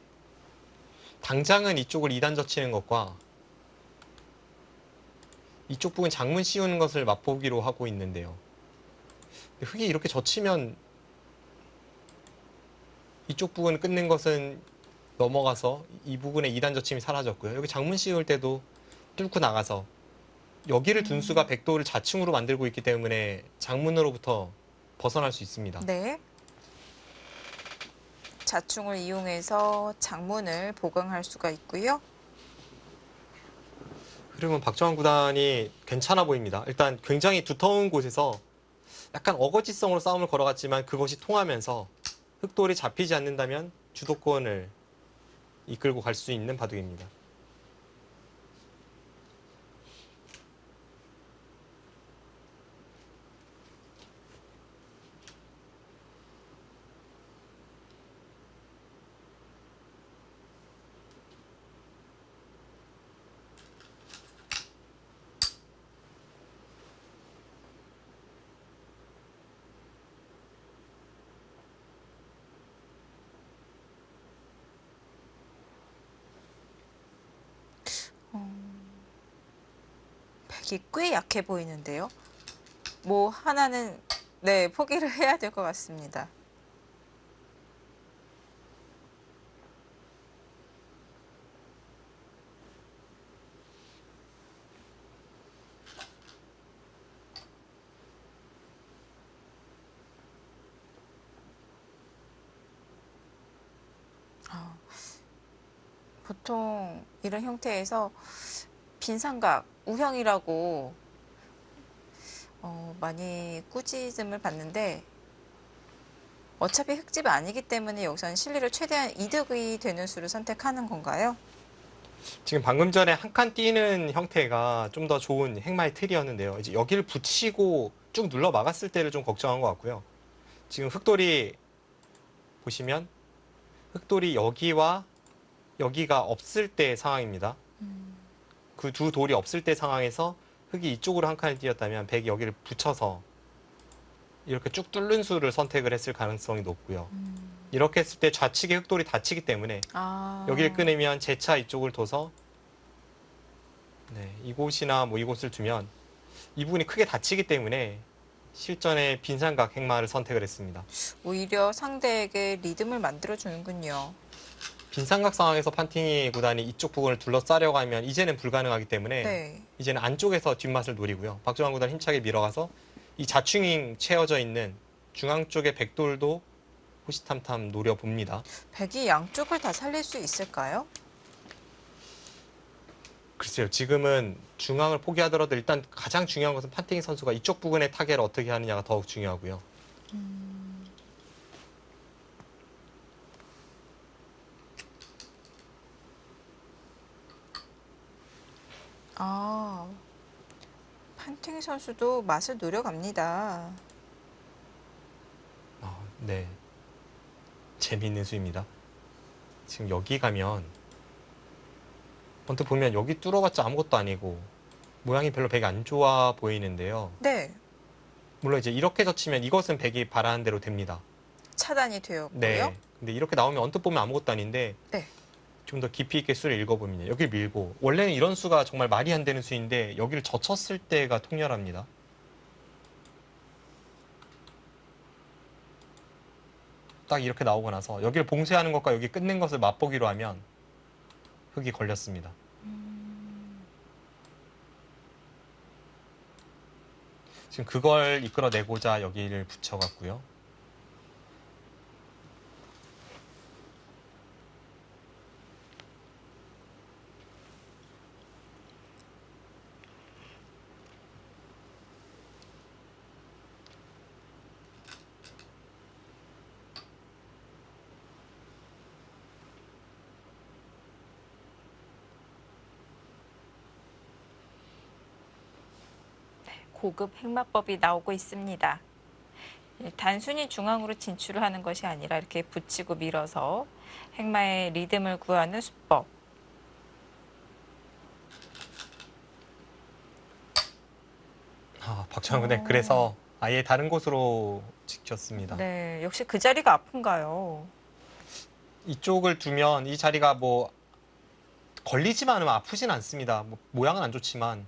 당장은 이쪽을 2단 젖히는 것과 이쪽 부분 장문 씌우는 것을 맛보기로 하고 있는데요. 흙이 이렇게 젖히면 이쪽 부분 끊는 것은 넘어가서 이 부분에 2단 젖힘이 사라졌고요. 여기 장문 씌울 때도 뚫고 나가서 여기를 둔 수가 백도를 좌측으로 만들고 있기 때문에 장문으로부터 벗어날 수 있습니다. 네. 자충을 이용해서 장문을 보강할 수가 있고요. 흐름은 박정환 구단이 괜찮아 보입니다. 일단 굉장히 두터운 곳에서 약간 어거지성으로 싸움을 걸어갔지만 그것이 통하면서 흑돌이 잡히지 않는다면 주도권을 이끌고 갈 수 있는 바둑입니다. 백이 꽤 약해 보이는데요. 뭐 하나는 네, 포기를 해야 될 것 같습니다. 보통 이런 형태에서 빈삼각, 우형이라고 많이 꾸짖음을 받는데 어차피 흙집 아니기 때문에 여기서는 실리를 최대한 이득이 되는 수를 선택하는 건가요? 지금 방금 전에 한 칸 띄는 형태가 좀 더 좋은 행마의 틀이었는데요. 이제 여기를 붙이고 쭉 눌러 막았을 때를 좀 걱정한 것 같고요. 지금 흑돌이 보시면 흑돌이 여기와 여기가 없을 때 상황입니다. 그 두 돌이 없을 때 상황에서 흑이 이쪽으로 한 칸을 띄었다면 백이 여기를 붙여서 이렇게 쭉 뚫는 수를 선택을 했을 가능성이 높고요. 이렇게 했을 때 좌측에 흑돌이 닫히기 때문에 여기를 끊으면 재차 이쪽을 둬서 네, 이곳이나 뭐 이곳을 두면 이 부분이 크게 닫히기 때문에 실전에 빈삼각 행마를 선택을 했습니다. 오히려 상대에게 리듬을 만들어주는군요. 빈삼각 상황에서 판팅이 구단이 이쪽 부분을 둘러싸려고 하면 이제는 불가능하기 때문에 네. 이제는 안쪽에서 뒷맛을 노리고요. 박정환 구단 힘차게 밀어가서 이 자충이 채워져 있는 중앙 쪽의 백돌도 호시탐탐 노려봅니다. 백이 양쪽을 다 살릴 수 있을까요? 글쎄요. 지금은 중앙을 포기하더라도 일단 가장 중요한 것은 판팅이 선수가 이쪽 부분의 타겟을 어떻게 하느냐가 더욱 중요하고요. 아, 판팅이 선수도 맛을 노려갑니다. 네. 재미있는 수입니다. 지금 여기 가면 언뜻 보면 여기 뚫어봤자 아무것도 아니고 모양이 별로 백이 안 좋아 보이는데요. 네, 물론 이제 이렇게 젖히면 이것은 백이 바라는 대로 됩니다. 차단이 되었고요. 네. 근데 이렇게 나오면 언뜻 보면 아무것도 아닌데 네. 좀 더 깊이 있게 수를 읽어보면 여기 밀고 원래는 이런 수가 정말 말이 안 되는 수인데 여기를 젖혔을 때가 통렬합니다. 딱 이렇게 나오고 나서 여기를 봉쇄하는 것과 여기 끊는 것을 맛보기로 하면 흙이 걸렸습니다. 지금 그걸 이끌어내고자 여기를 붙여갔고요. 고급 핵마법이 나오고 있습니다. 단순히 중앙으로 진출을 하는 것이 아니라 이렇게 붙이고 밀어서 핵마의 리듬을 구하는 수법. 박찬호 군대 그래서 아예 다른 곳으로 지켰습니다. 네, 역시 그 자리가 아픈가요? 이쪽을 두면 이 자리가 뭐 걸리지만 않으면 아프진 않습니다. 뭐 모양은 안 좋지만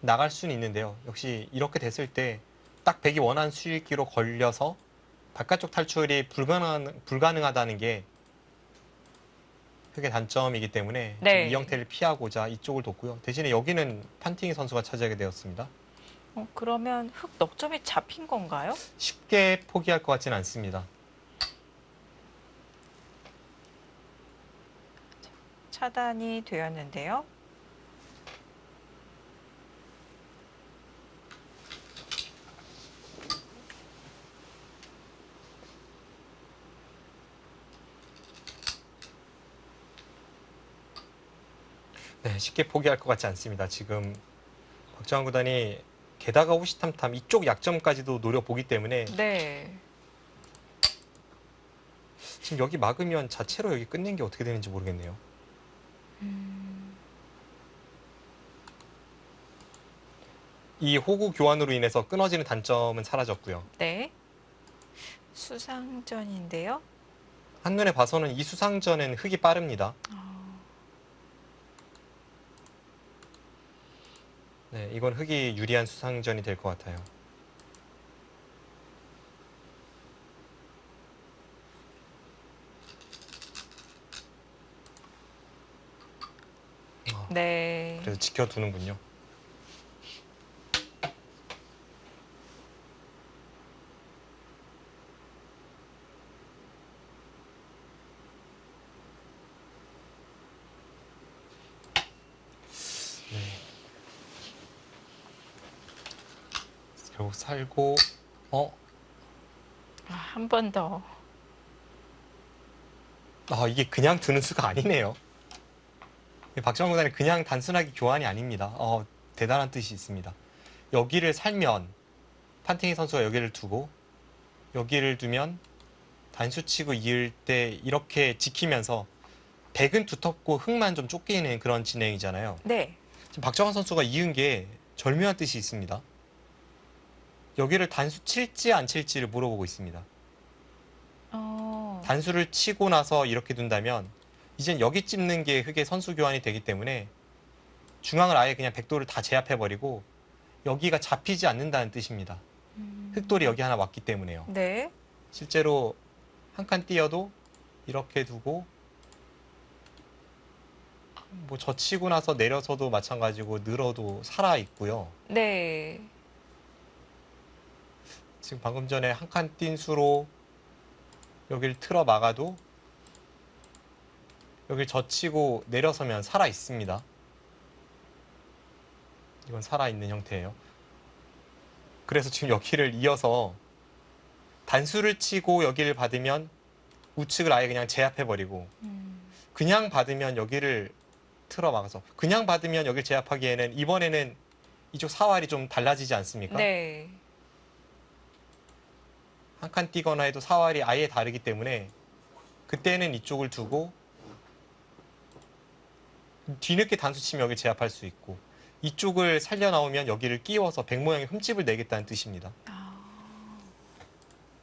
나갈 수는 있는데요. 역시 이렇게 됐을 때 딱 백이 원하는 수익기로 걸려서 바깥쪽 탈출이 불가능하다는 게 흙의 단점이기 때문에 네. 이 형태를 피하고자 이쪽을 뒀고요. 대신에 여기는 판팅이 선수가 차지하게 되었습니다. 그러면 흙 넉점이 잡힌 건가요? 쉽게 포기할 것 같지는 않습니다. 차단이 되었는데요. 네, 쉽게 포기할 것 같지 않습니다. 지금 박정환 구단이 게다가 호시탐탐 이쪽 약점까지도 노려보기 때문에 네. 지금 여기 막으면 자체로 여기 끝낸 게 어떻게 되는지 모르겠네요. 이 호구 교환으로 인해서 끊어지는 단점은 사라졌고요. 네. 수상전인데요. 한눈에 봐서는 이 수상전은 흙이 빠릅니다. 네, 이건 흙이 유리한 수상전이 될 것 같아요. 네. 그래서 지켜두는군요. 네. 결국 살고 한 번 더. 이게 그냥 두는 수가 아니네요. 박정환 구단이 그냥 단순하게 교환이 아닙니다. 대단한 뜻이 있습니다. 여기를 살면 판팅이 선수가 여기를 두고 여기를 두면 단수치고 이을 때 이렇게 지키면서 백은 두텁고 흙만 좀 쫓기는 그런 진행이잖아요. 네. 지금 박정환 선수가 이은 게 절묘한 뜻이 있습니다. 여기를 단수 칠지 안 칠지를 물어보고 있습니다. 단수를 치고 나서 이렇게 둔다면 이젠 여기 찝는 게 흙의 선수 교환이 되기 때문에 중앙을 아예 그냥 백돌을 다 제압해버리고 여기가 잡히지 않는다는 뜻입니다. 흙돌이 여기 하나 왔기 때문에요. 네. 실제로 한 칸 띄어도 이렇게 두고 뭐 젖히고 나서 내려서도 마찬가지고 늘어도 살아 있고요. 네. 지금 방금 전에 한 칸 띈 수로 여기를 틀어 막아도 여기를 젖히고 내려서면 살아 있습니다. 이건 살아 있는 형태예요. 그래서 지금 여기를 이어서 단수를 치고 여기를 받으면 우측을 아예 그냥 제압해버리고 그냥 받으면 여기를 틀어 막아서 그냥 받으면 여기를 제압하기에는 이번에는 이쪽 사활이 좀 달라지지 않습니까? 네. 한 칸 뛰거나 해도 사활이 아예 다르기 때문에 그때는 이쪽을 두고 뒤늦게 단수 치면 여기 제압할 수 있고 이쪽을 살려 나오면 여기를 끼워서 백 모양의 흠집을 내겠다는 뜻입니다.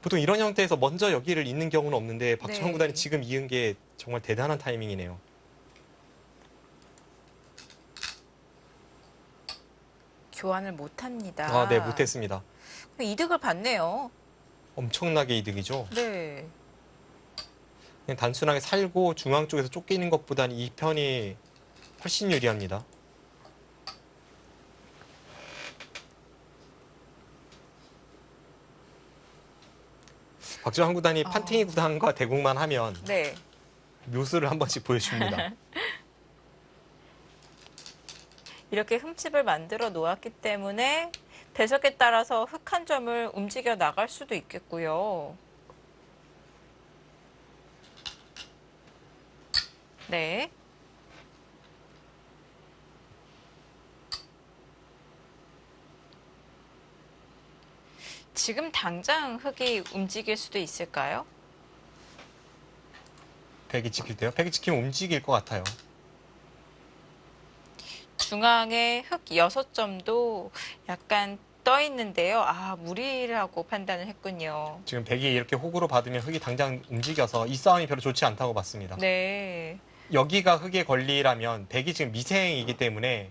보통 이런 형태에서 먼저 여기를 잇는 경우는 없는데 박정환 네. 구단이 지금 이은 게 정말 대단한 타이밍이네요. 교환을 못합니다. 아, 네, 못했습니다. 이득을 봤네요. 엄청나게 이득이죠. 네. 그냥 단순하게 살고 중앙 쪽에서 쫓기는 것보다는 이 편이 훨씬 유리합니다. 박정환 구단이 판팅이 구단과 대국만 하면 네. 묘수를 한 번씩 보여줍니다. 이렇게 흠집을 만들어 놓았기 때문에 배석에 따라서 흙 한 점을 움직여 나갈 수도 있겠고요. 네. 지금 당장 흙이 움직일 수도 있을까요? 백이 찍힐 때요? 백이 찍히면 움직일 것 같아요. 중앙에 흙 6점도 약간 떠 있는데요. 아, 무리라고 판단을 했군요. 지금 백이 이렇게 호구로 받으면 흙이 당장 움직여서 이 싸움이 별로 좋지 않다고 봤습니다. 네. 여기가 흙의 권리라면 백이 지금 미생이기 때문에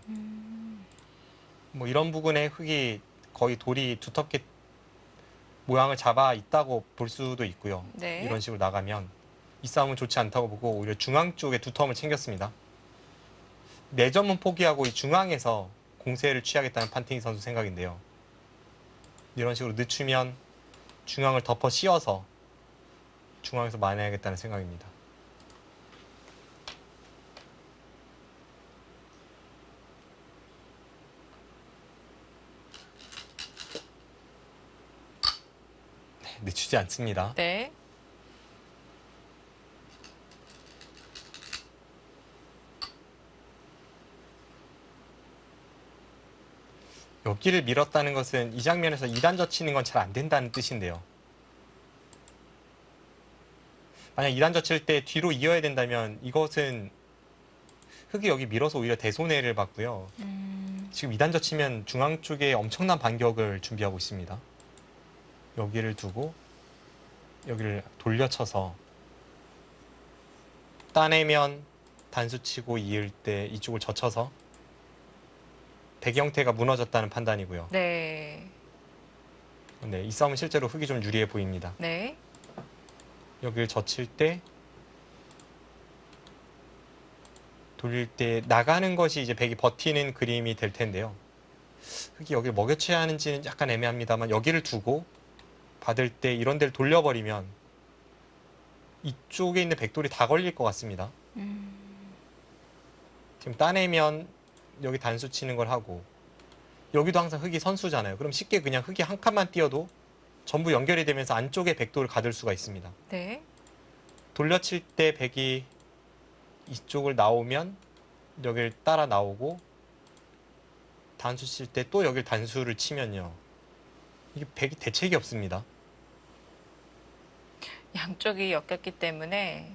뭐 이런 부분에 흙이 거의 돌이 두텁게 모양을 잡아 있다고 볼 수도 있고요. 네. 이런 식으로 나가면 이 싸움은 좋지 않다고 보고 오히려 중앙 쪽에 두텀을 챙겼습니다. 내점은 포기하고 이 중앙에서 공세를 취하겠다는 판팅이 선수 생각인데요. 이런 식으로 늦추면 중앙을 덮어 씌워서 중앙에서 만회하겠다는 생각입니다. 네, 늦추지 않습니다. 네. 여기를 밀었다는 것은 이 장면에서 2단 젖히는 건 잘 안 된다는 뜻인데요. 만약 2단 젖힐 때 뒤로 이어야 된다면 이것은 흙이 여기 밀어서 오히려 대손해를 받고요. 지금 2단 젖히면 중앙 쪽에 엄청난 반격을 준비하고 있습니다. 여기를 두고 여기를 돌려쳐서 따내면 단수 치고 이을 때 이쪽을 젖혀서 백 형태가 무너졌다는 판단이고요. 네. 네, 이 싸움은 실제로 흙이 좀 유리해 보입니다. 네. 여기를 젖힐 때 돌릴 때 나가는 것이 이제 백이 버티는 그림이 될 텐데요. 흙이 여기를 먹여쳐야 하는지는 약간 애매합니다만 여기를 두고 받을 때 이런 데를 돌려버리면 이쪽에 있는 백돌이 다 걸릴 것 같습니다. 지금 따내면 여기 단수 치는 걸 하고 여기도 항상 흙이 선수잖아요. 그럼 쉽게 그냥 흙이 한 칸만 띄어도 전부 연결이 되면서 안쪽에 백돌을 가둘 수가 있습니다. 네. 돌려칠 때 백이 이쪽을 나오면 여기를 따라 나오고 단수 칠 때 또 여기를 단수를 치면요. 이게 백이 대책이 없습니다. 양쪽이 엮였기 때문에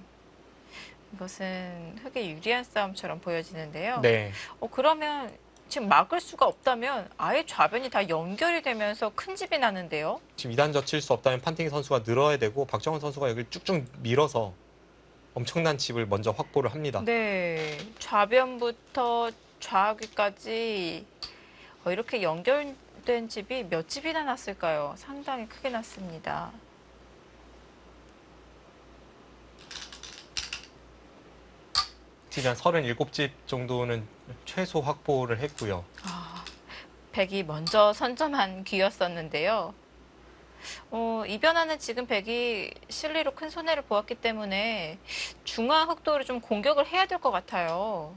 이것은 흙의 유리한 싸움처럼 보여지는데요. 네. 그러면 지금 막을 수가 없다면 아예 좌변이 다 연결이 되면서 큰 집이 나는데요. 지금 2단 젖힐 수 없다면 판팅이 선수가 늘어야 되고 박정원 선수가 여기를 쭉쭉 밀어서 엄청난 집을 먼저 확보를 합니다. 네. 좌변부터 좌귀까지 이렇게 연결된 집이 몇 집이나 났을까요? 상당히 크게 났습니다. 집이 한 37집 정도는 최소 확보를 했고요. 백이 먼저 선점한 귀였었는데요. 이 변화는 지금 백이 실리로 큰 손해를 보았기 때문에 중앙 흑도를 좀 공격을 해야 될 것 같아요.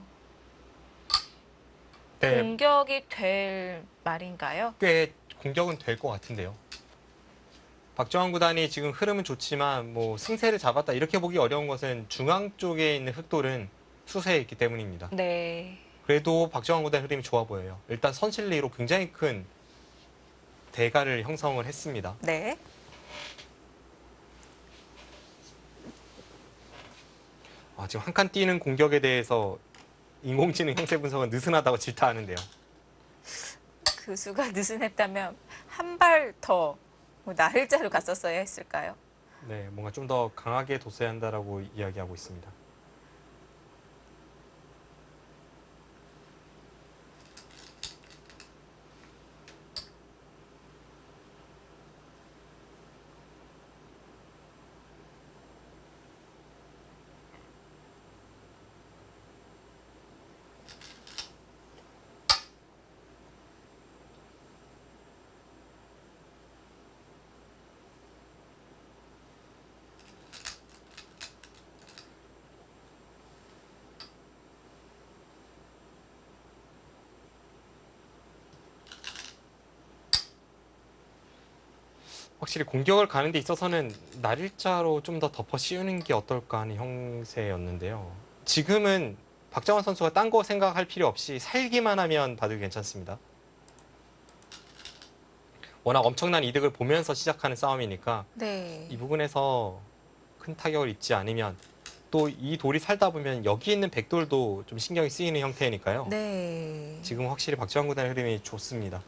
네, 공격이 될 말인가요? 꽤 공격은 될 것 같은데요. 박정환 구단이 지금 흐름은 좋지만 뭐 승세를 잡았다 이렇게 보기 어려운 것은 중앙 쪽에 있는 흑돌은 수세에 있기 때문입니다. 네. 그래도 박정환 구단 흐름이 좋아 보여요. 일단 선실리로 굉장히 큰 대가를 형성을 했습니다. 네. 지금 한 칸 뛰는 공격에 대해서 인공지능 형태 분석은 느슨하다고 질타하는데요. 그 수가 느슨했다면 한 발 더 나흘자로 갔었어야 했을까요? 네, 뭔가 좀 더 강하게 뒀어야 한다라고 이야기하고 있습니다. 확실히 공격을 가는 데 있어서는 날일자로 좀 더 덮어 씌우는 게 어떨까 하는 형세였는데요. 지금은 박정환 선수가 딴 거 생각할 필요 없이 살기만 하면 봐도 괜찮습니다. 워낙 엄청난 이득을 보면서 시작하는 싸움이니까 네. 이 부분에서 큰 타격을 입지 않으면 또 이 돌이 살다 보면 여기 있는 백돌도 좀 신경이 쓰이는 형태니까요. 네. 지금 확실히 박정환 구단의 흐름이 좋습니다.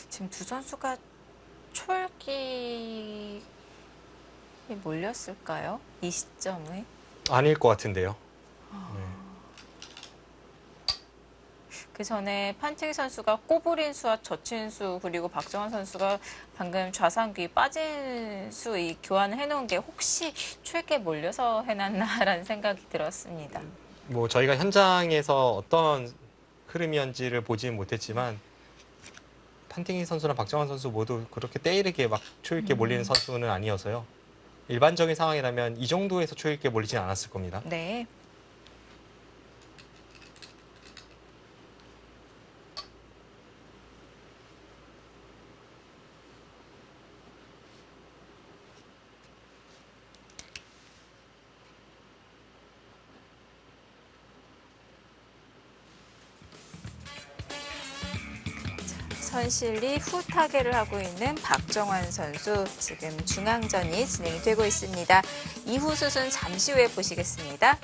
지금 두 선수가 초읽기에 몰렸을까요? 이 시점에? 아닐 것 같은데요. 네. 그 전에 판팅 선수가 꼬부린 수와 젖힌 수 그리고 박정환 선수가 방금 좌상귀 빠진 수 이 교환을 해놓은 게 혹시 초읽기에 몰려서 해놨나라는 생각이 들었습니다. 뭐 저희가 현장에서 어떤 흐름이었는지를 보지는 못했지만 판팅이 선수나 박정환 선수 모두 그렇게 때이르게 막 초읽기에 몰리는 선수는 아니어서요. 일반적인 상황이라면 이 정도에서 초읽기에 몰리진 않았을 겁니다. 네. 선실리 후 타계를 하고 있는 박정환 선수 지금 중앙전이 진행이 되고 있습니다. 이후 수순 잠시 후에 보시겠습니다.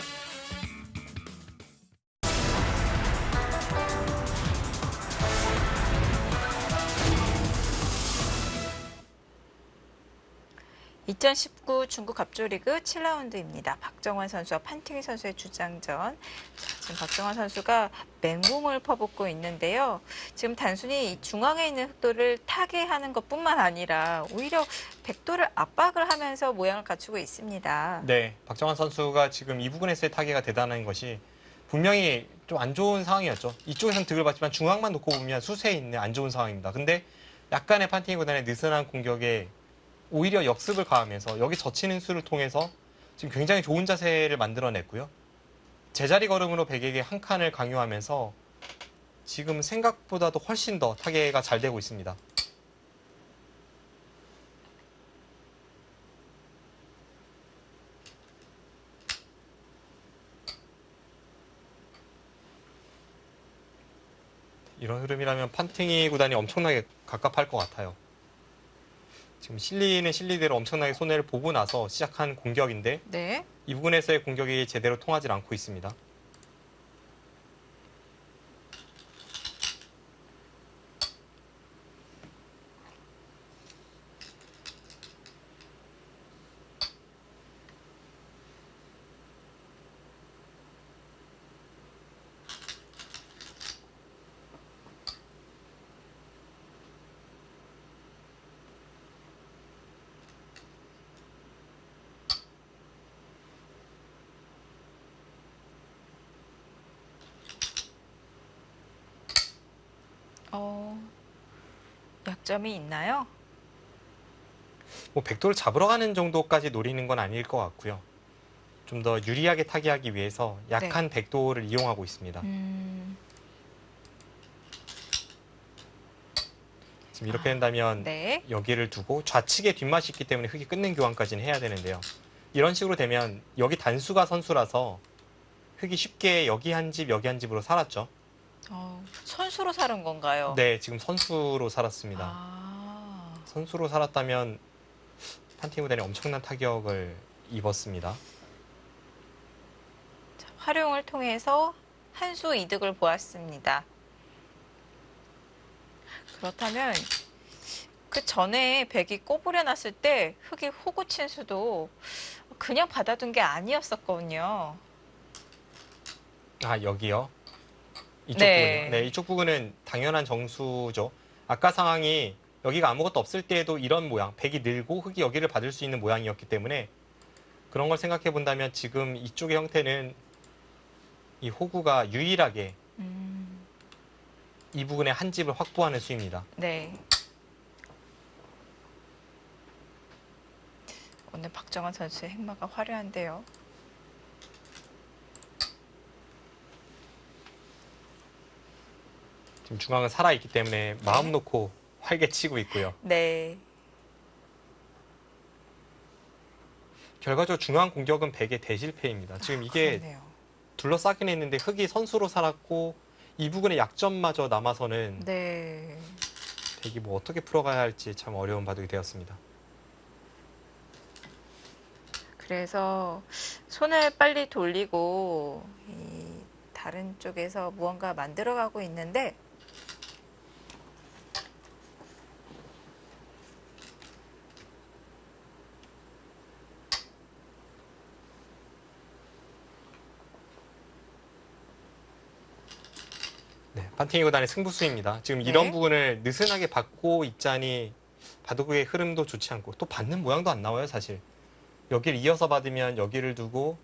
(2019) 중국 갑조리그 7라운드입니다. 박정환 선수와 판팅이 선수의 주장전. 지금 박정환 선수가 맹공을 퍼붓고 있는데요. 지금 단순히 이 중앙에 있는 흑돌을 타개하는 것뿐만 아니라 오히려 백돌을 압박을 하면서 모양을 갖추고 있습니다. 네, 박정환 선수가 지금 이 부분에서의 타격가 대단한 것이 분명히 좀 안 좋은 상황이었죠. 이쪽에서는 득을 받지만 중앙만 놓고 보면 수세에 있는 안 좋은 상황입니다. 근데 약간의 판팅이 구단의 느슨한 공격에 오히려 역습을 가하면서 여기 젖히는 수를 통해서 지금 굉장히 좋은 자세를 만들어냈고요. 제자리 걸음으로 백에게 한 칸을 강요하면서 지금 생각보다도 훨씬 더 타계가 잘 되고 있습니다. 이런 흐름이라면 판팅이 구단이 엄청나게 갑갑할 것 같아요. 지금 실리는 실리대로 엄청나게 손해를 보고 나서 시작한 공격인데 네. 이 부분에서의 공격이 제대로 통하지 않고 있습니다. 약점이 있나요? 뭐 백도를 잡으러 가는 정도까지 노리는 건 아닐 것 같고요. 좀 더 유리하게 타개하기 위해서 네. 약한 백도를 이용하고 있습니다. 음, 지금 이렇게 된다면 네. 여기를 두고 좌측에 뒷맛이 있기 때문에 흙이 끊는 교환까지는 해야 되는데요. 이런 식으로 되면 여기 단수가 선수라서 흙이 쉽게 여기 한 집, 여기 한 집으로 살았죠. 선수로 사는 건가요? 네, 지금 선수로 살았습니다. 아, 선수로 살았다면 판팅 구단이 엄청난 타격을 입었습니다. 자, 활용을 통해서 한 수 이득을 보았습니다. 그렇다면 그 전에 백이 꼬부려 놨을 때 흙이 호구 친 수도 그냥 받아둔 게 아니었었거든요. 아, 여기요? 이쪽 부분이요? 네, 네. 이쪽 부분은 당연한 정수죠. 아까 상황이 여기가 아무것도 없을 때에도 이런 모양, 백이 늘고 흙이 여기를 받을 수 있는 모양이었기 때문에 그런 걸 생각해 본다면 지금 이쪽의 형태는 이 호구가 유일하게 음, 이 부분의 한 집을 확보하는 수입니다. 네. 오늘 박정환 선수의 행마가 화려한데요. 지금 중앙은 살아있기 때문에 마음 네. 놓고 활개 치고 있고요. 네. 결과적으로 중앙 공격은 백의 대실패입니다. 지금 이게 그렇네요. 둘러싸긴 했는데 흙이 선수로 살았고 이 부분의 약점마저 남아서는 네. 백이 뭐 어떻게 풀어가야 할지 참 어려운 바둑이 되었습니다. 그래서 손을 빨리 돌리고 이 다른 쪽에서 무언가 만들어가고 있는데 네, 판팅이 구단의 승부수입니다. 지금 이런 네. 부분을 느슨하게 받고 있자니 바둑의 흐름도 좋지 않고 또 받는 모양도 안 나와요, 사실. 여기를 이어서 받으면 여기를 두고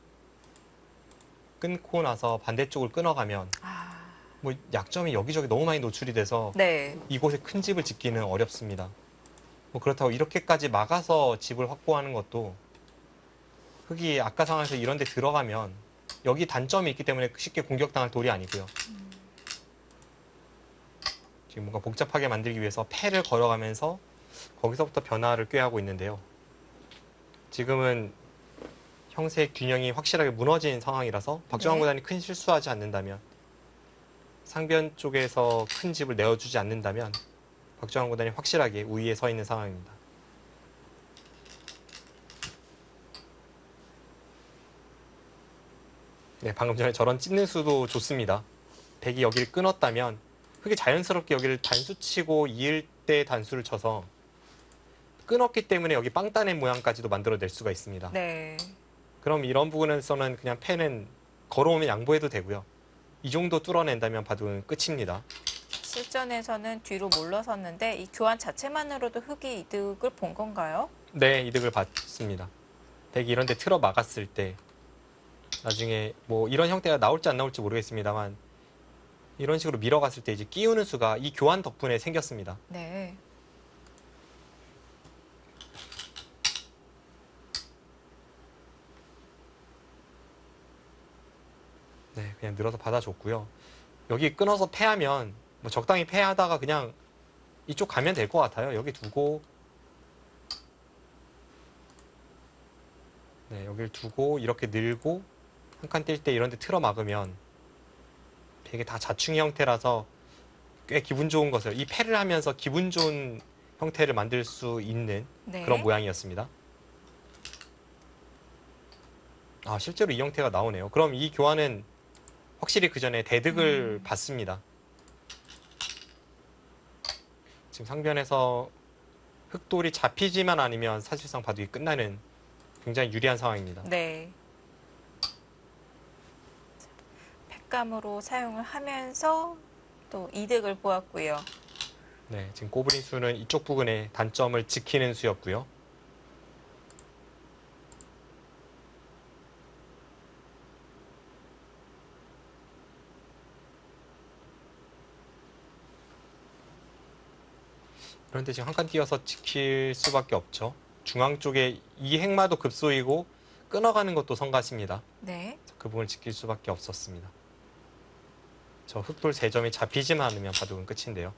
끊고 나서 반대쪽을 끊어가면 아, 뭐 약점이 여기저기 너무 많이 노출이 돼서 네. 이곳에 큰 집을 짓기는 어렵습니다. 뭐 그렇다고 이렇게까지 막아서 집을 확보하는 것도 흙이 아까 상황에서 이런 데 들어가면 여기 단점이 있기 때문에 쉽게 공격당할 돌이 아니고요. 지금 뭔가 복잡하게 만들기 위해서 패를 걸어가면서 거기서부터 변화를 꾀하고 있는데요. 지금은 형세 균형이 확실하게 무너진 상황이라서 박정환 네. 구단이 큰 실수하지 않는다면 상변 쪽에서 큰 집을 내어주지 않는다면 박정환 구단이 확실하게 우위에 서 있는 상황입니다. 네, 방금 전에 저런 찢는 수도 좋습니다. 백이 여기를 끊었다면 흙이 자연스럽게 여기를 단수 치고 이을 때 단수를 쳐서 끊었기 때문에 여기 빵 따낸 모양까지도 만들어낼 수가 있습니다. 네. 그럼 이런 부분에서는 그냥 패는 걸어오면 양보해도 되고요. 이 정도 뚫어낸다면 바둑은 끝입니다. 실전에서는 뒤로 물러섰는데 이 교환 자체만으로도 흙이 이득을 본 건가요? 네, 이득을 받습니다. 백이 이런 데 틀어 막았을 때 나중에 뭐 이런 형태가 나올지 안 나올지 모르겠습니다만 이런 식으로 밀어갔을 때 이제 끼우는 수가 이 교환 덕분에 생겼습니다. 네. 네, 그냥 늘어서 받아줬고요. 여기 끊어서 패하면 뭐 적당히 패하다가 그냥 이쪽 가면 될 것 같아요. 여기 두고 네, 여기를 두고 이렇게 늘고 한 칸 뛸 때 이런 데 틀어 막으면 되게 다 자충 형태라서 꽤 기분 좋은 것을 이 패를 하면서 기분 좋은 형태를 만들 수 있는 네. 그런 모양이었습니다. 아, 실제로 이 형태가 나오네요. 그럼 이 교환은 확실히 그 전에 대득을 받습니다. 지금 상변에서 흑돌이 잡히지만 않으면 사실상 바둑이 끝나는 굉장히 유리한 상황입니다. 네. 팩감으로 사용을 하면서 또 이득을 보았고요. 네, 지금 꼬부린 수는 이쪽 부분의 단점을 지키는 수였고요. 그런데 지금 한 칸 띄어서 지킬 수밖에 없죠. 중앙 쪽에 이 행마도 급소이고 끊어가는 것도 성가십니다. 네. 그 부분을 지킬 수밖에 없었습니다. 저 흑돌 3점이 잡히지만 않으면 바둑은 끝인데요.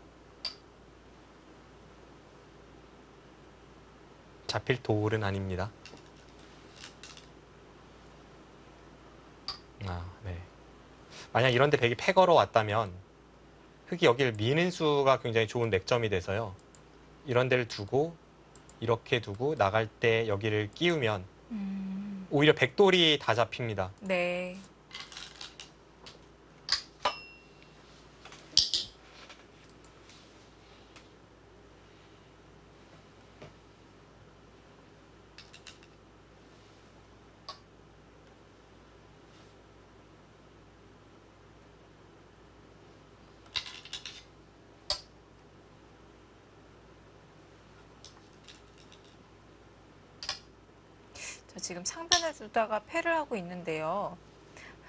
잡힐 돌은 아닙니다. 네. 만약 이런데 백이 패 걸어 왔다면 흑이 여기를 미는 수가 굉장히 좋은 맥점이 돼서요. 이런 데를 두고 이렇게 두고 나갈 때 여기를 끼우면 오히려 백돌이 다 잡힙니다. 네. 저 지금 상변에 두다가 패를 하고 있는데요.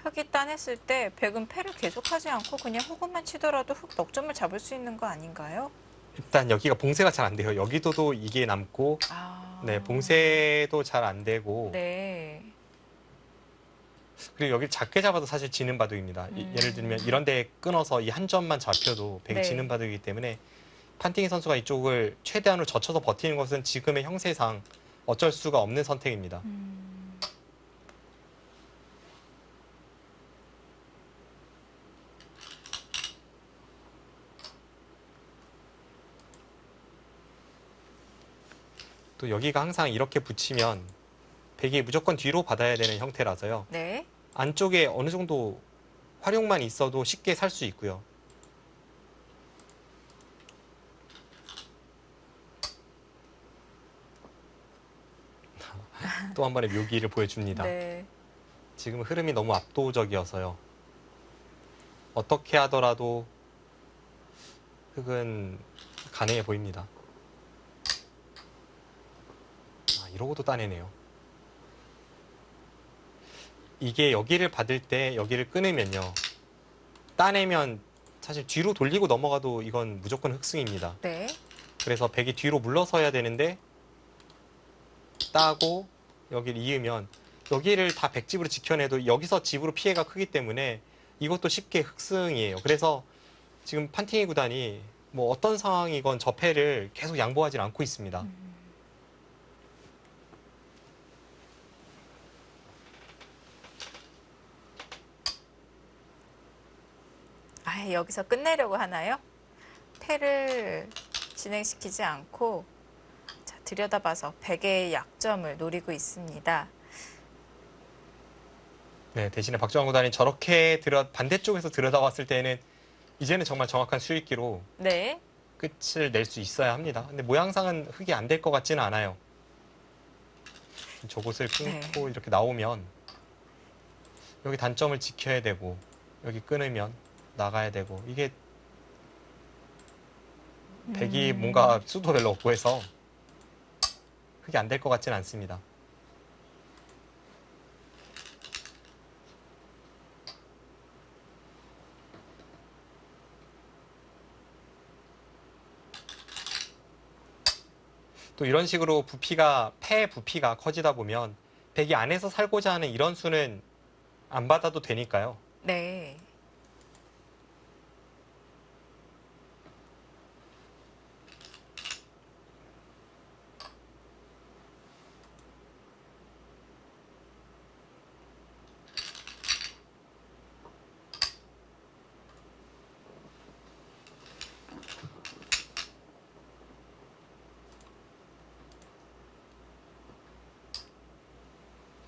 흑이 따냈을 때 백은 패를 계속하지 않고 그냥 호구만 치더라도 흑 넉점을 잡을 수 있는 거 아닌가요? 일단 여기가 봉쇄가 잘 안 돼요. 여기도 이게 남고 네, 봉쇄도 잘 안 되고 네. 그리고 여기 작게 잡아도 사실 지는 바둑입니다. 예를 들면 이런 데 끊어서 이 한 점만 잡혀도 백이 네. 지는 바둑이기 때문에 판팅이 선수가 이쪽을 최대한으로 젖혀서 버티는 것은 지금의 형세상 어쩔 수가 없는 선택입니다. 또 여기가 항상 이렇게 붙이면 백이 무조건 뒤로 받아야 되는 형태라서요. 네. 안쪽에 어느 정도 활용만 있어도 쉽게 살 수 있고요. 또 한 번의 묘기를 보여줍니다. 네. 지금 흐름이 너무 압도적이어서요. 어떻게 하더라도 흑은 가능해 보입니다. 이러고도 따내네요. 이게 여기를 받을 때 여기를 끊으면요. 따내면 사실 뒤로 돌리고 넘어가도 이건 무조건 흑승입니다. 네. 그래서 백이 뒤로 물러서야 되는데 따고 여기를 이으면 여기를 다 백집으로 지켜내도 여기서 집으로 피해가 크기 때문에 이것도 쉽게 흑승이에요. 그래서 지금 판팅이 구단이 뭐 어떤 상황이건 저 패를 계속 양보하지 않고 있습니다. 여기서 끝내려고 하나요? 패를 진행시키지 않고 자, 들여다봐서 백의 약점을 노리고 있습니다. 네, 대신에 박정환 구단이 저렇게 반대쪽에서 들여다봤을 때는 이제는 정말 정확한 수익기로 네. 끝을 낼 수 있어야 합니다. 근데 모양상은 흑이 안 될 것 같지는 않아요. 저곳을 끊고 이렇게 나오면 여기 단점을 지켜야 되고 여기 끊으면 나가야 되고 이게 백이 뭔가 수도 별로 없고 해서 흑이 안 될 것 같지는 않습니다. 또 이런 식으로 패 부피가 커지다 보면 백이 안에서 살고자 하는 이런 수는 안 받아도 되니까요. 네.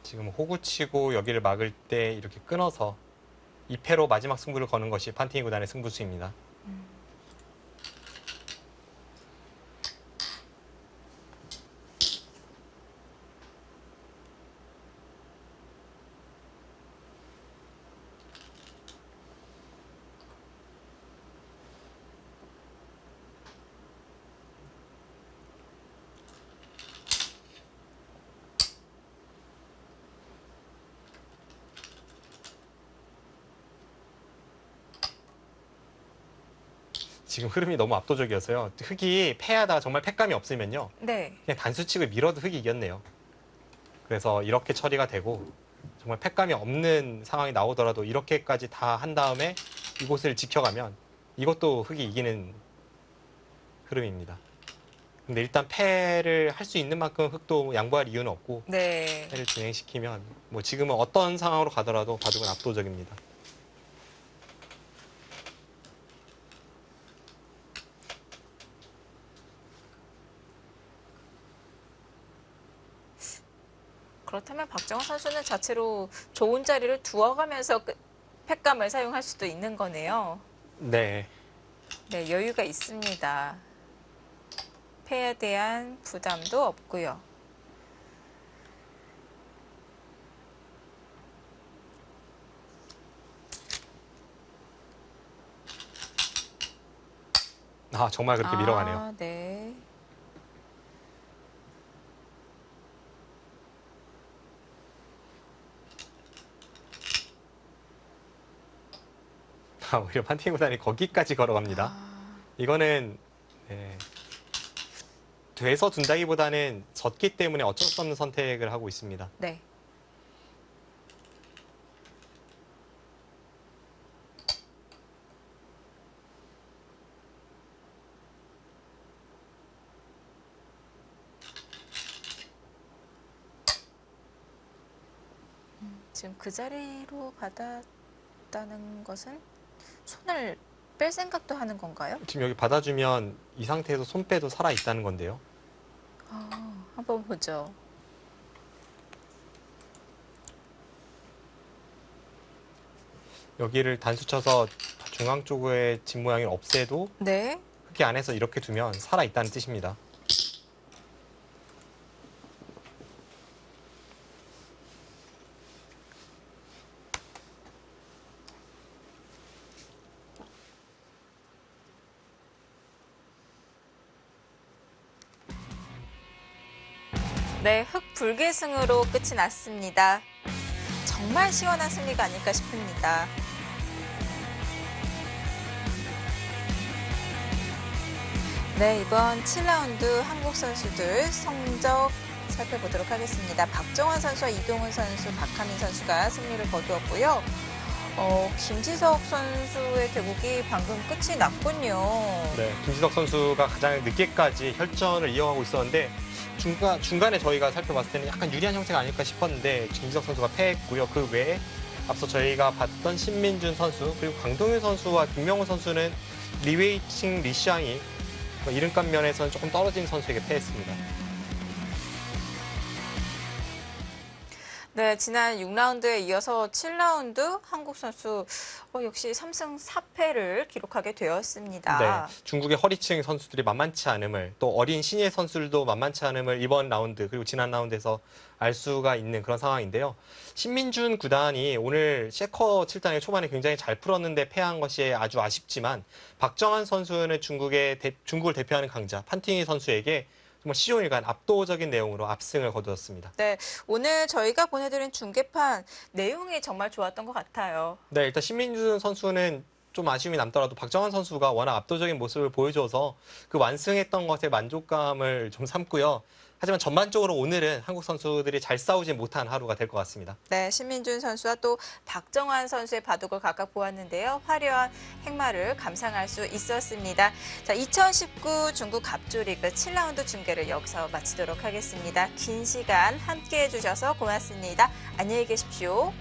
지금 호구 치고 여기를 막을 때 이렇게 끊어서 2패로 마지막 승부를 거는 것이 판팅이 구단의 승부수입니다. 지금 흐름이 너무 압도적이어서요. 흑이 패하다가 정말 패감이 없으면요. 네. 그냥 단수칙을 밀어도 흑이 이겼네요. 그래서 이렇게 처리가 되고 정말 패감이 없는 상황이 나오더라도 이렇게까지 다 한 다음에 이곳을 지켜가면 이것도 흑이 이기는 흐름입니다. 근데 일단 패를 할 수 있는 만큼 흑도 양보할 이유는 없고 네. 패를 진행시키면 뭐 지금은 어떤 상황으로 가더라도 바둑은 압도적입니다. 그렇다면 박정호 선수는 자체로 좋은 자리를 두어가면서 패감을 사용할 수도 있는 거네요. 네. 네, 여유가 있습니다. 패에 대한 부담도 없고요. 아, 정말 그렇게 밀어가네요. 아, 네. 아, 오히려 판팅 구단이 거기까지 걸어갑니다. 아, 이거는 네, 돼서 둔다기보다는 졌기 때문에 어쩔 수 없는 선택을 하고 있습니다. 네. 지금 그 자리로 받았다는 것은 손을 뺄 생각도 하는 건가요? 지금 여기 받아주면 이 상태에서 손빼도 살아있다는 건데요. 한번 보죠. 여기를 단수 쳐서 중앙 쪽의 집 모양을 없애도 네. 흑이 안에서 이렇게 두면 살아있다는 뜻입니다. 네, 흑 불계승으로 끝이 났습니다. 정말 시원한 승리가 아닐까 싶습니다. 네, 이번 7라운드 한국 선수들 성적 살펴보도록 하겠습니다. 박정환 선수와 이동훈 선수, 박하민 선수가 승리를 거두었고요. 김지석 선수의 대국이 방금 끝이 났군요. 네, 김지석 선수가 가장 늦게까지 혈전을 이어가고 있었는데 중간에 저희가 살펴봤을 때는 약간 유리한 형태가 아닐까 싶었는데 김지석 선수가 패했고요. 그 외에 앞서 저희가 봤던 신민준 선수 그리고 강동윤 선수와 김명훈 선수는 리웨이칭 리샹이 이름값 면에서는 조금 떨어진 선수에게 패했습니다. 네, 지난 6라운드에 이어서 7라운드 한국 선수 역시 3승 4패를 기록하게 되었습니다. 네, 중국의 허리층 선수들이 만만치 않음을 또 어린 신예 선수들도 만만치 않음을 이번 라운드 그리고 지난 라운드에서 알 수가 있는 그런 상황인데요. 신민준 구단이 오늘 셰커 7단의 초반에 굉장히 잘 풀었는데 패한 것이 아주 아쉽지만 박정환 선수는 중국을 대표하는 강자 판팅이 선수에게 정말 시종일관 압도적인 내용으로 압승을 거두었습니다. 네, 오늘 저희가 보내드린 중계판 내용이 정말 좋았던 것 같아요. 네, 일단 신민준 선수는 좀 아쉬움이 남더라도 박정환 선수가 워낙 압도적인 모습을 보여줘서 그 완승했던 것에 만족감을 좀 삼고요. 하지만 전반적으로 오늘은 한국 선수들이 잘 싸우지 못한 하루가 될 것 같습니다. 네, 신민준 선수와 또 박정환 선수의 바둑을 각각 보았는데요. 화려한 행마를 감상할 수 있었습니다. 자, 2019 중국 갑조리그 7라운드 중계를 여기서 마치도록 하겠습니다. 긴 시간 함께해 주셔서 고맙습니다. 안녕히 계십시오.